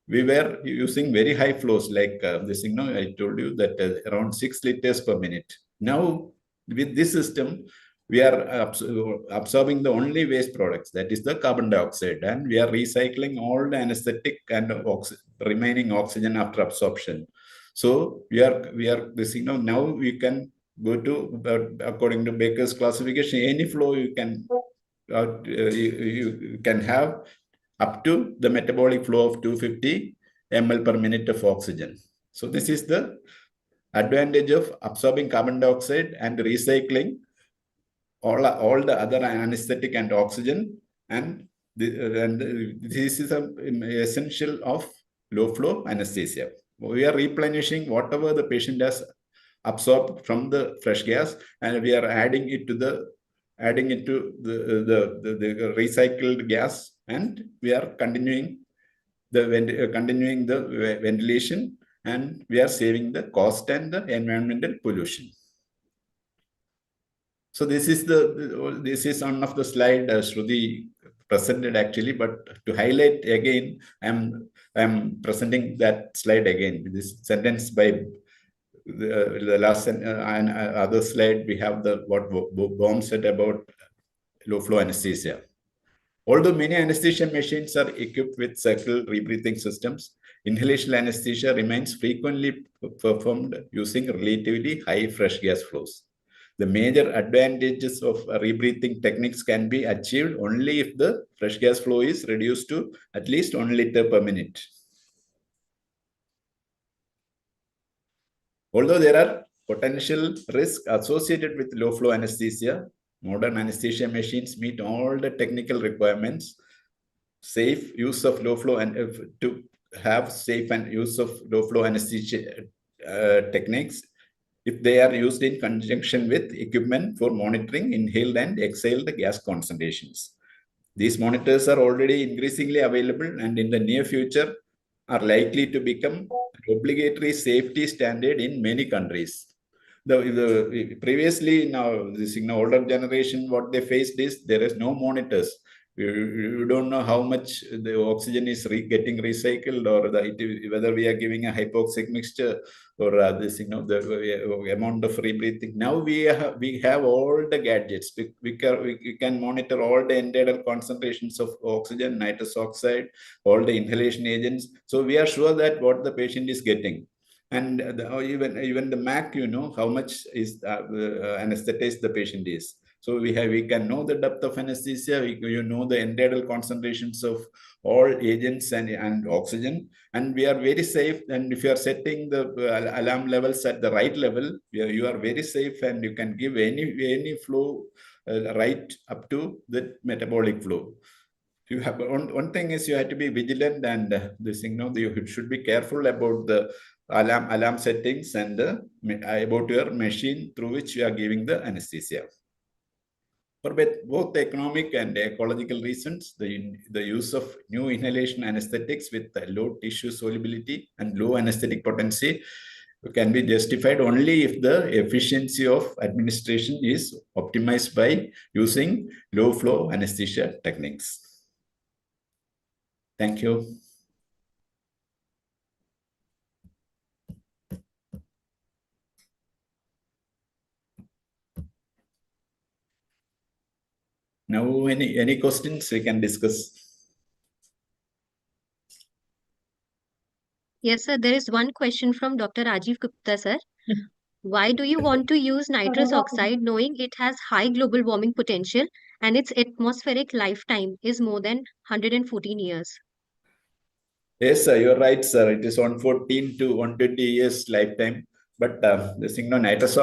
we were using very high flows like this. I told you that around 6 liters per minute. Now with this system, we are absorbing the only waste products, that is the carbon dioxide, and we are recycling all the anesthetic and remaining oxygen after absorption. So we are this. Now we can go to according to Baker's classification, any flow you can you can have up to the metabolic flow of 250 ml per minute of oxygen. So this is the advantage of absorbing carbon dioxide and recycling all the other anesthetic and oxygen, and this is an essential of low flow anesthesia. We are replenishing whatever the patient has absorbed from the fresh gas, and we are adding it to the recycled gas, and we are continuing the ventilation, and we are saving the cost and the environmental pollution. So this is one of the slide Shruti presented actually, but to highlight again, I'm presenting that slide again. This sentence by the last and other slide, we have what Baum said about low flow anesthesia. Although many anesthesia machines are equipped with circle rebreathing systems, inhalation anesthesia remains frequently performed using relatively high fresh gas flows. The major advantages of rebreathing techniques can be achieved only if the fresh gas flow is reduced to at least 1 liter per minute. Although there are potential risks associated with low flow anesthesia, modern anesthesia machines meet all the technical requirements. Safe use of low flow and to have safe and use of low flow anesthesia techniques if they are used in conjunction with equipment for monitoring inhaled and exhaled gas concentrations. These monitors are already increasingly available and in the near future are likely to become an obligatory safety standard in many countries. Previously, now this older generation, what they faced is there is no monitors. You don't know how much the oxygen is getting recycled, or whether we are giving a hypoxic mixture, or the amount of rebreathing. Now we have all the gadgets. We can monitor all the internal concentrations of oxygen, nitrous oxide, all the inhalation agents. So we are sure that what the patient is getting. And even the MAC, how much is anesthetized the patient is. So we can know the depth of anesthesia. You know the internal concentrations of all agents and oxygen, and we are very safe. And if you are setting the alarm levels at the right level, you are very safe, and you can give any flow right up to the metabolic flow. You have one thing is you have to be vigilant, and you should be careful about the alarm settings and about your machine through which you are giving the anesthesia. For both economic and ecological reasons, the use of new inhalation anesthetics with low tissue solubility and low anesthetic potency can be justified only if the efficiency of administration is optimized by using low flow anesthesia techniques. Thank you. Now, any questions we can discuss? Yes, sir. There is one question from Dr. Rajiv Gupta, sir. Why do you want to use nitrous oxide knowing it has high global warming potential and its atmospheric lifetime is more than 114 years? Yes, sir, you're right, sir. It is 114 to 120 years lifetime. But this nitrous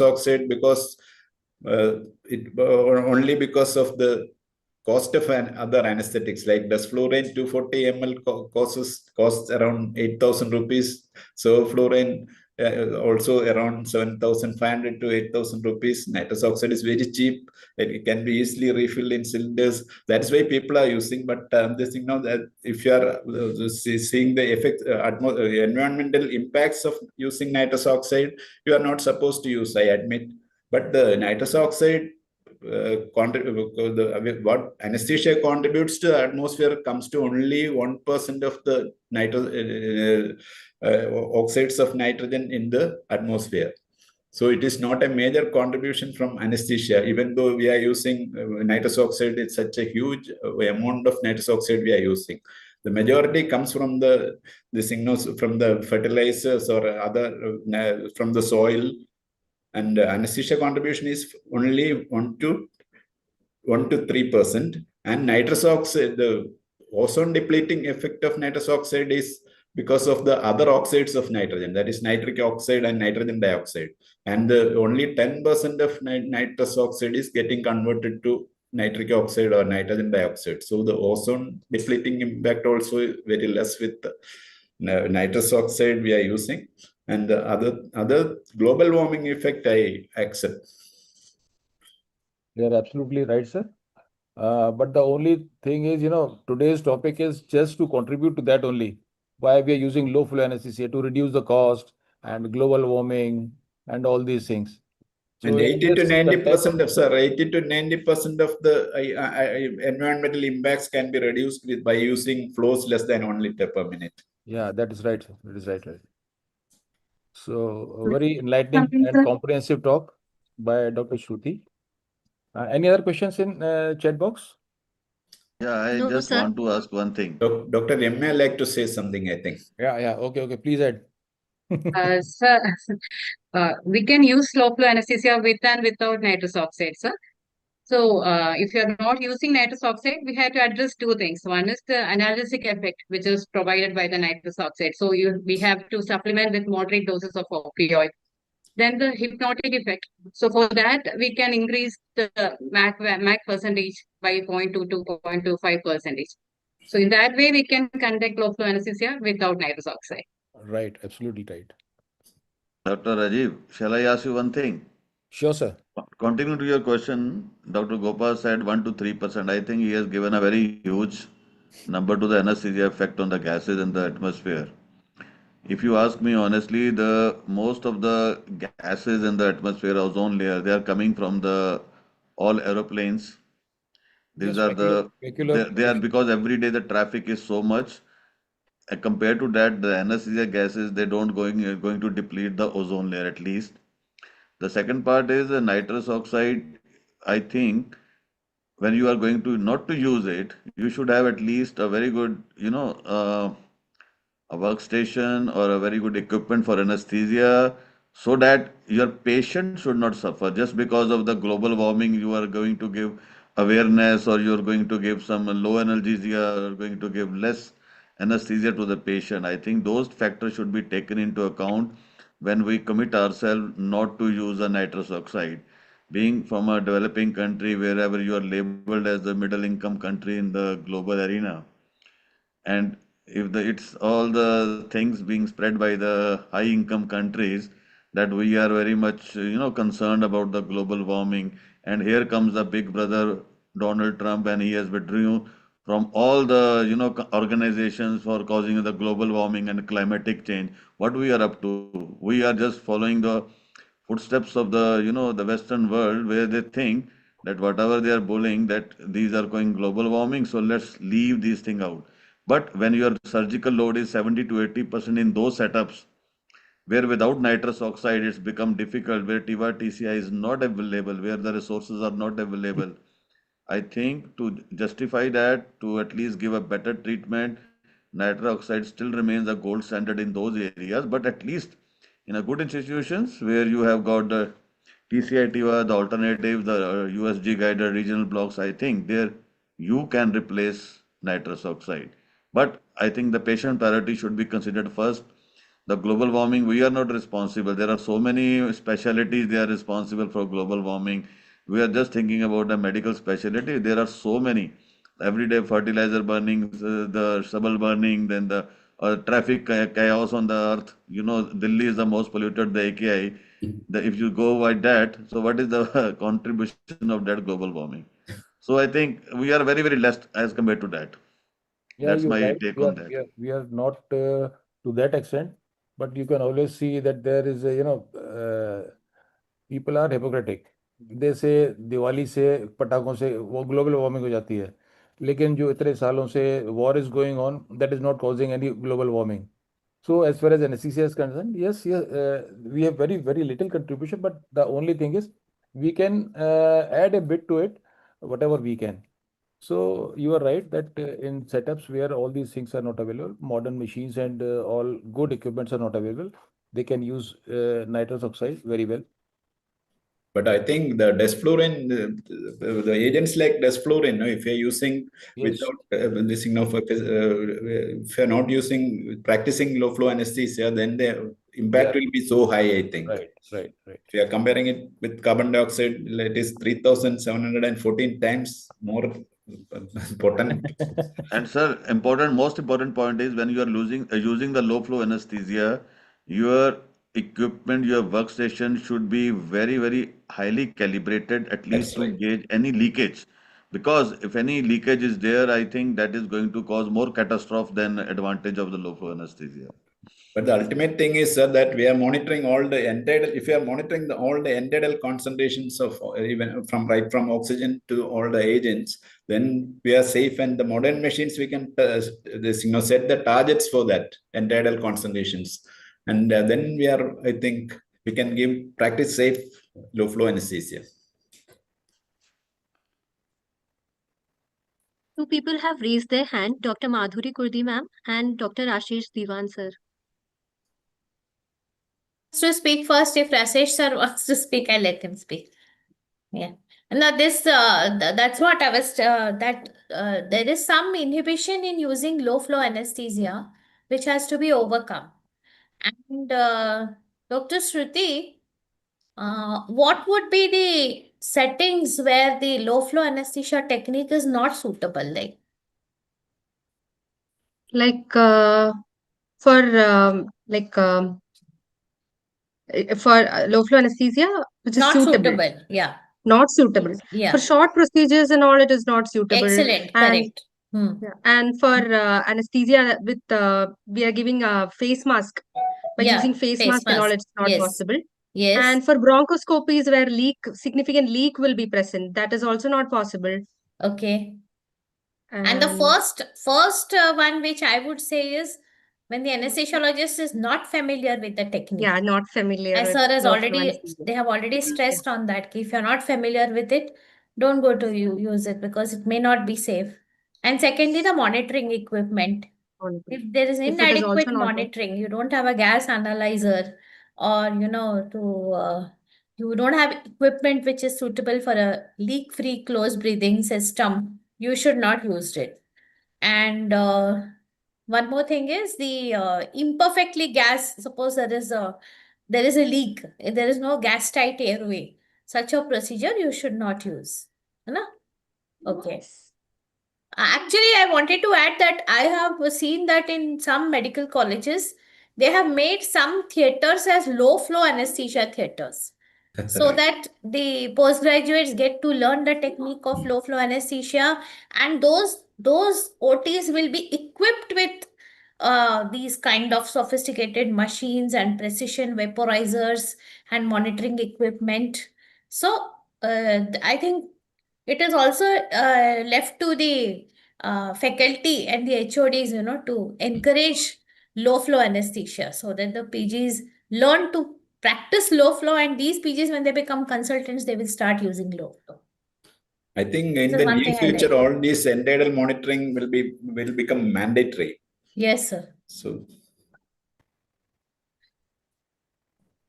oxide, because only because of the cost of other anesthetics like desflurane 240 ml costs around 8,000 rupees. So fluorine also around 7,500 to 8,000 rupees. Nitrous oxide is very cheap. It can be easily refilled in cylinders. That's why people are using. But this thing now that if you are seeing the effect, environmental impacts of using nitrous oxide, you are not supposed to use, I admit. But the nitrous oxide, what anesthesia contributes to the atmosphere comes to only 1% of the oxides of nitrogen in the atmosphere. So it is not a major contribution from anesthesia, even though we are using nitrous oxide. It's such a huge amount of nitrous oxide we are using. The majority comes from the signals from the fertilizers or other from the soil, and anesthesia contribution is only 1 to 3%. And nitrous oxide, the ozone depleting effect of nitrous oxide is because of the other oxides of nitrogen, that is nitric oxide and nitrogen dioxide. And only 10% of nitrous oxide is getting converted to nitric oxide or nitrogen dioxide. So the ozone depleting impact also is very less with nitrous oxide we are using. And the other global warming effect I accept. You're absolutely right, sir. But the only thing is, today's topic is just to contribute to that only. Why we are using low flow anesthesia to reduce the cost and global warming and all these things. So And in 80 to this context, 90% of, sir, 80 to 90% of the environmental impacts can be reduced by using flows less than 1 liter per minute. yeah, that is right, sir. That is right, right. So a very enlightening Something, and sir. comprehensive talk by Dr. Shruti. Any other questions in chat box? Yeah, I No, just sir. want to ask one thing. Dr. M like to say something, I think. Yeah. Okay, okay. Please add. Sir, we can use slow flow anesthesia with and without nitrous oxide, sir. So, if you're not using nitrous oxide, we have to address two things. One is the analgesic effect, which is provided by the nitrous oxide. So, we have to supplement with moderate doses of opioid. Then the hypnotic effect. So, for that, we can increase the MAC percentage by 0.2 to 0.25 percentage. So, in that way, we can conduct low flow anesthesia without nitrous oxide. Right, absolutely right. Dr. Rajiv, shall I ask you one thing? Sure, sir. Continuing to your question, Dr. Gopal said 1 to 3%. I think he has given a very huge number to the anesthesia effect on the gases in the atmosphere. If you ask me honestly, the most of the gases in the atmosphere, ozone layer, they are coming from the all aeroplanes. Yes, These are specular they are because every day the traffic is so much. Compared to that, the anesthesia gases they don't going to deplete the ozone layer at least. The second part is nitrous oxide. I think when you are going to not to use it, you should have at least a very good, a workstation or a very good equipment for anesthesia so that your patient should not suffer just because of the global warming. You are going to give awareness or you're going to give some low analgesia or going to give less anesthesia to the patient. I think those factors should be taken into account when we commit ourselves not to use a nitrous oxide. Being from a developing country, wherever you are labeled as the middle income country in the global arena, and if it's all the things being spread by the high income countries, that we are very much concerned about the global warming, and here comes the big brother Donald Trump, and he has withdrawn from all the organizations for causing the global warming and climatic change. What we are up to, we are just following the footsteps of the the western world, where they think that whatever they are bullying, that these are going global warming, so let's leave these things out. But when your surgical load is 70 to 80% in those setups, where without nitrous oxide it's become difficult, where TIVA TCI is not available, where the resources are not available, I think to justify that, to at least give a better treatment, nitrous oxide still remains a gold standard in those areas. But at least in a good institutions where you have got the TCI TIVA, the alternative, the USG guided regional blocks, I think there you can replace nitrous oxide. But I think the patient priority should be considered first. The global warming, we are not responsible. There are so many specialties they are responsible for global warming. We are just thinking about a medical specialty. There are so many. Everyday fertilizer burning, the stubble burning, then the traffic chaos on the earth. You know, Delhi is the most polluted, the AKI. If you go by that, so what is the contribution of that global warming? So I think we are very, very less as compared to that. Yeah, That's you're my right. take on that. We are not to that extent, but you can always see that there is a, people are hypocritic. They say Diwali से पटाखों से वो global warming हो जाती है, लेकिन जो इतने सालों से war is going on, that is not causing any global warming. So as far as anesthesia is concerned, yes, we have very, very little contribution, but the only thing is we can add a bit to it, whatever we can. So you are right that in setups where all these things are not available, modern machines and all good equipments are not available, they can use nitrous oxide very well. But I think the desflurin, the agents like desflurin, if you're using Yes. without this, if you're not using, practicing low flow anesthesia, then the impact will be so high, I think. Right. If you are comparing it with carbon dioxide, it is 3,714 times more potent. And sir, most important point is when you are using the low flow anesthesia, your equipment, your workstation should be very, very highly calibrated, at least That's to right. gauge any leakage. Because if any leakage is there, I think that is going to cause more catastrophe than advantage of the low flow anesthesia. But the ultimate thing is, sir, that we are monitoring all the end-tidal. If you are monitoring all the end-tidal concentrations of even from oxygen to all the agents, then we are safe. And the modern machines, we can set the targets for that end-tidal concentrations, and then we are. I think we can practice safe low flow anesthesia. Two people have raised their hand, Dr. Madhuri Kurdi ma'am and Dr. Ashish Diwan sir. To speak first. If Rajesh sir wants to speak, I'll let him speak. Yeah. Now this that's what I was there is some inhibition in using low flow anesthesia which has to be overcome. And Dr. Shruti, what would be the settings where the low flow anesthesia technique is not suitable? For low flow anesthesia, which is Not suitable. suitable. Yeah. Not suitable. Yeah. For short procedures and all, it is not suitable. Excellent. And Correct. Hmm. yeah, and for anesthesia with we are giving a face mask. By Yeah, using face face mask and all, mask. it's not Yes. possible. Yes. And for bronchoscopies where significant leak will be present, that is also not possible. Okay. And the first one which I would say is when the anesthesiologist is not familiar with the technique. Yeah, not familiar As with sir has low flow already, anesthesia. they have already stressed on that. If you're not familiar with it, don't go to use it because it may not be safe. And secondly, the monitoring equipment. If there is If it is also inadequate not monitoring, you don't have a gas analyzer, or you don't have equipment which is suitable for a leak-free closed breathing system, you should not use it. And one more thing is the imperfectly gas. Suppose there is a leak, there is no gas tight airway. Such a procedure you should not use. No? Okay. Actually, I wanted to add that I have seen that in some medical colleges, they have made some theaters as low flow anesthesia theaters. So that the postgraduates get to learn the technique of low flow anesthesia, and those OTs will be equipped with these kind of sophisticated machines and precision vaporizers and monitoring equipment. So I think it is also left to the faculty and the HODs, to encourage low flow anesthesia so that the PGs learn to practice low flow, and these PGs, when they become consultants, they will start using low flow. I think in This is the one near thing I future, like. all these end-tidal monitoring will become mandatory. Yes, sir. So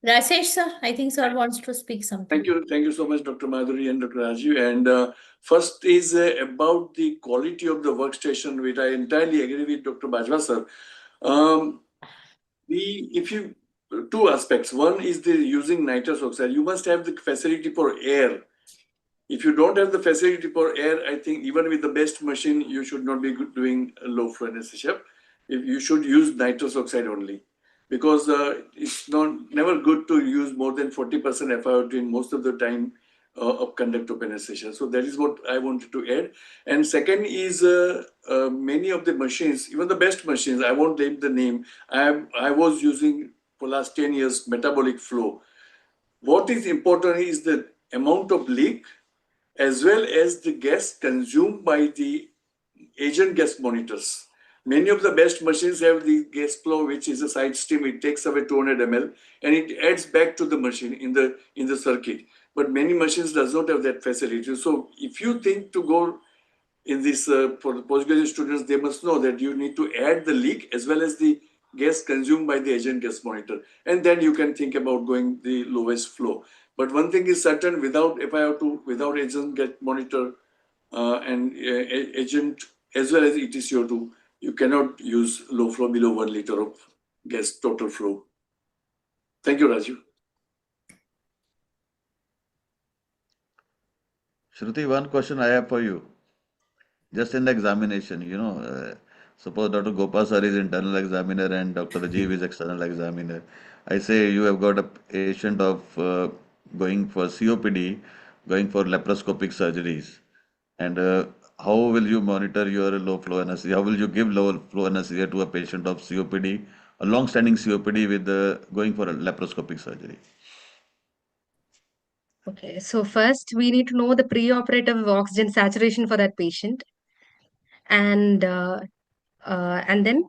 Rajesh, sir, I think sir wants to speak something. Thank you so much, Dr. Madhuri and Dr. Rajiv. And first is about the quality of the workstation, which I entirely agree with Dr. Bajwa, sir. if you two aspects. One is the using nitrous oxide. You must have the facility for air. If you don't have the facility for air, I think even with the best machine, you should not be doing a low flow anesthesia. If you should use nitrous oxide only, because it's never good to use more than 40% FiO2 in most of the time of conductive anesthesia. So that is what I wanted to add. And second is many of the machines, even the best machines, I won't name the name. I was using for last 10 years metabolic flow. What is important is the amount of leak as well as the gas consumed by the agent gas monitors. Many of the best machines have the gas flow, which is a side stream. It takes away 200 ml and it adds back to the machine in the circuit. But many machines does not have that facility. So if you think to go in this for the postgraduate students, they must know that you need to add the leak as well as the gas consumed by the agent gas monitor, and then you can think about going the lowest flow. But one thing is certain: without FiO2, without agent gas monitor and agent as well as EtCO2, you cannot use low flow below 1 liter of gas total flow. Thank you, Rajiv. Shruti, one question I have for you. Just in the examination, suppose Dr. Gopal sir is internal examiner and Dr. Rajiv is external examiner. I say you have got a patient of going for COPD, going for laparoscopic surgeries, and how will you monitor your low flow anesthesia? How will you give low flow anesthesia to a patient of COPD, a long-standing COPD with going for a laparoscopic surgery? Okay, so first we need to know the preoperative oxygen saturation for that patient, and then,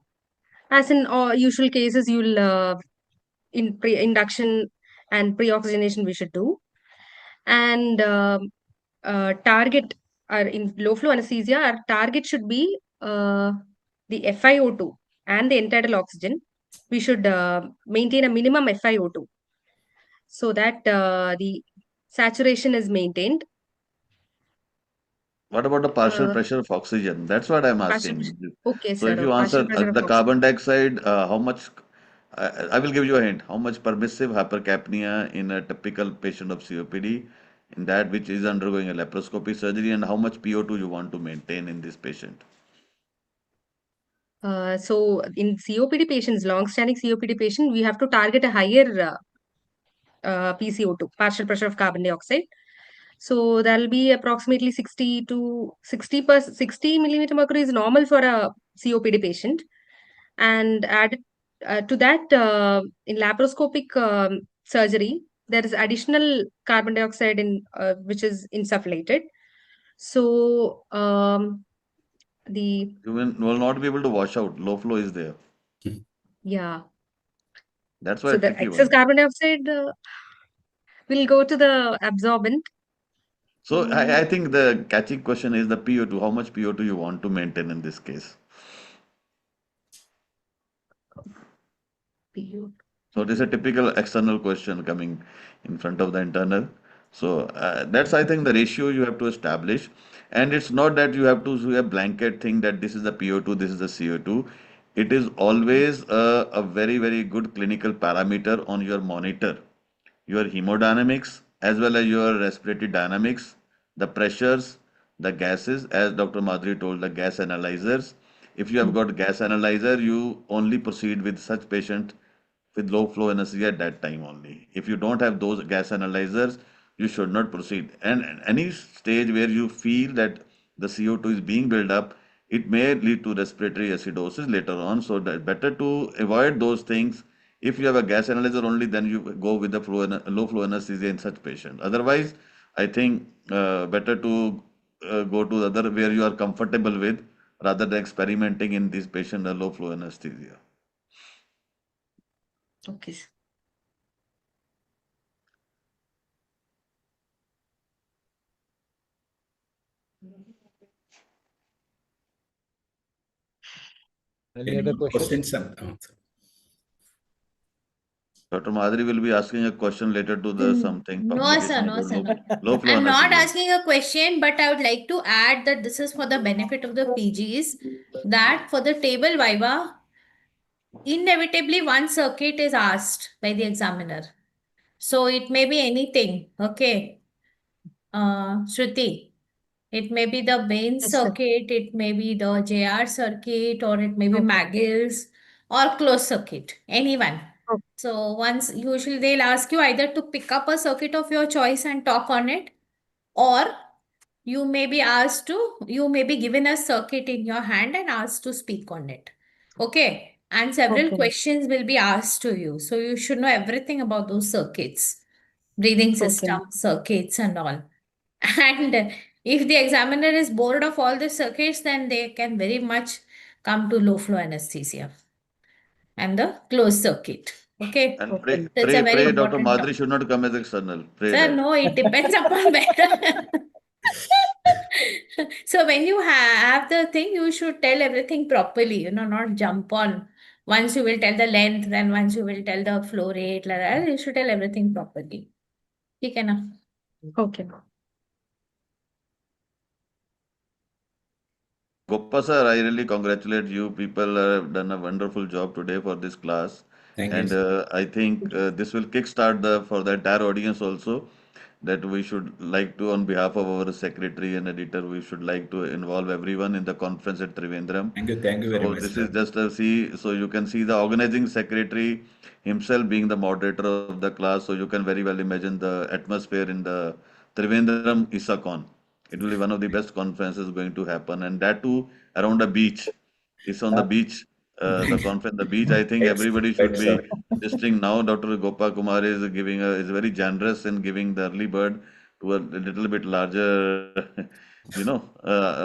as in all usual cases, you'll in pre-induction and pre-oxygenation we should do, and target our in low flow anesthesia. Our target should be the FiO2 and the end-tidal oxygen. We should maintain a minimum FiO2 so that the saturation is maintained. What about the partial Uh, pressure of oxygen? That's what I'm partial pressure. asking. Okay, So sir. if you Partial answer pressure of the oxygen. carbon dioxide, how much? I will give you a hint. How much permissive hypercapnia in a typical patient of COPD, in that which is undergoing a laparoscopy surgery, and how much PO2 you want to maintain in this patient? So in COPD patients, long-standing COPD patient, we have to target a higher PCO2, partial pressure of carbon dioxide. So that'll be approximately 60 to 60 millimeter mercury is normal for a COPD patient. And added to that, in laparoscopic surgery, there is additional carbon dioxide in which is insufflated. So the You will not be able to wash out. Low flow is there. yeah, That's why so a the tricky excess one. carbon dioxide will go to the absorbent. So I think the catching question is the PO2. How much PO2 you want to maintain in this case? So it is a typical external question coming in front of the internal. So that's, I think, the ratio you have to establish. And it's not that you have to do a blanket thing that this is the PO2, this is the CO2. It is always a very, very good clinical parameter on your monitor, your hemodynamics as well as your respiratory dynamics, the pressures, the gases, as Dr. Madhuri told, the gas analyzers. If you have got gas analyzer, you only proceed with such patient with low flow anesthesia at that time only. If you don't have those gas analyzers, you should not proceed. And any stage where you feel that the CO2 is being built up, it may lead to respiratory acidosis later on. So that better to avoid those things. If you have a gas analyzer only, then you go with the low flow anesthesia in such patient. Otherwise, I think better to go to the other where you are comfortable with rather than experimenting in this patient a low flow anesthesia. Okay. Any other questions? Questions and answers? Dr. Madhuri will be asking a question related to the something No, publication sir, no, about sir, no. low flow I'm not anesthesia. asking a question, but I would like to add that this is for the benefit of the PGs, that for the table viva, inevitably one circuit is asked by the examiner. So it may be anything, okay? Shruti, it may be the main Yes, sir. circuit, it may be the JR circuit, or it may be Okay. McGill's or closed circuit, anyone. Okay. So once usually they'll ask you either to pick up a circuit of your choice and talk on it, or you may be asked to, you may be given a circuit in your hand and asked to speak on it. Okay. And several Okay. questions will be asked to you. So you should know everything about those circuits, breathing Okay. system, circuits, and all. And if the examiner is bored of all the circuits, then they can very much come to low flow anesthesia and the closed circuit. Okay. And Okay. That's a very Dr. important Madhuri topic. should not come as external. Pray Sir, that. no, it depends upon where. So when you have the thing, you should tell everything properly, not jump on. Once you will tell the length, then once you will tell the flow rate, like that, you should tell everything properly. Okay, na? Okay. Goppa sir, I really congratulate you. People have done a wonderful job today for this class. Thank you. And I think this will kickstart for the entire audience also, that we should like to, on behalf of our secretary and editor, we should like to involve everyone in the conference at Trivandrum. Thank you. Thank you very So much, this sir. is just a so you can see the organizing secretary himself being the moderator of the class. So you can very well imagine the atmosphere in the Trivandrum Isakon. It will be one of the best conferences going to happen, and that too around a beach. It's on the beach. The conference, the beach. I think Right, everybody should right, sir. be listening now. Dr. Gopa Kumar is is very generous in giving the early bird to a little bit larger,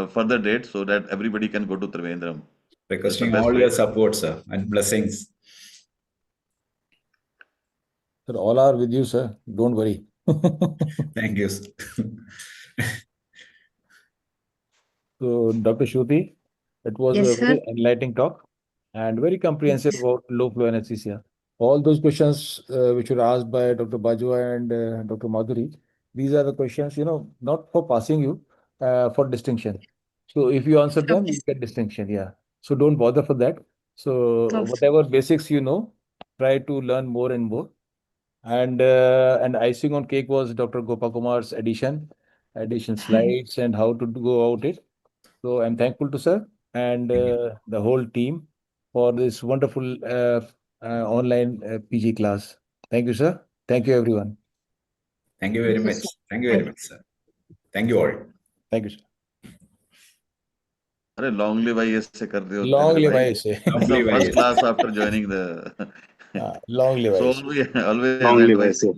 further date, so that everybody can go to Trivandrum. It's the Requesting best all way. your support, sir, and blessings. Sir, all are with you, sir. Don't worry. Thank you. Sir. So, Dr. Shruti, it was Yes, a sir. very enlightening talk and very comprehensive Yes. about low flow anesthesia. All those questions which were asked by Dr. Bajwa and Dr. Madhuri, these are the questions, not for passing you, for distinction. So, if you answer them, Okay. you get distinction. Yeah. So, don't bother for that. So, Okay. whatever basics you know, try to learn more and more. And icing on cake was Dr. Gopakumar's addition slides and how to go about it. So I'm thankful to sir and the whole team for this wonderful online PG class. Thank you, sir. Thank you, everyone. Thank you very Thank you, much. sir. Thank you very much, sir. Thank you all. Thank you, sir. अरे long live ऐसे कर रहे होते Long मेरे live भाई. ISA. It's the first class after joining the. Long live So ISA. always Long and live vice ISA.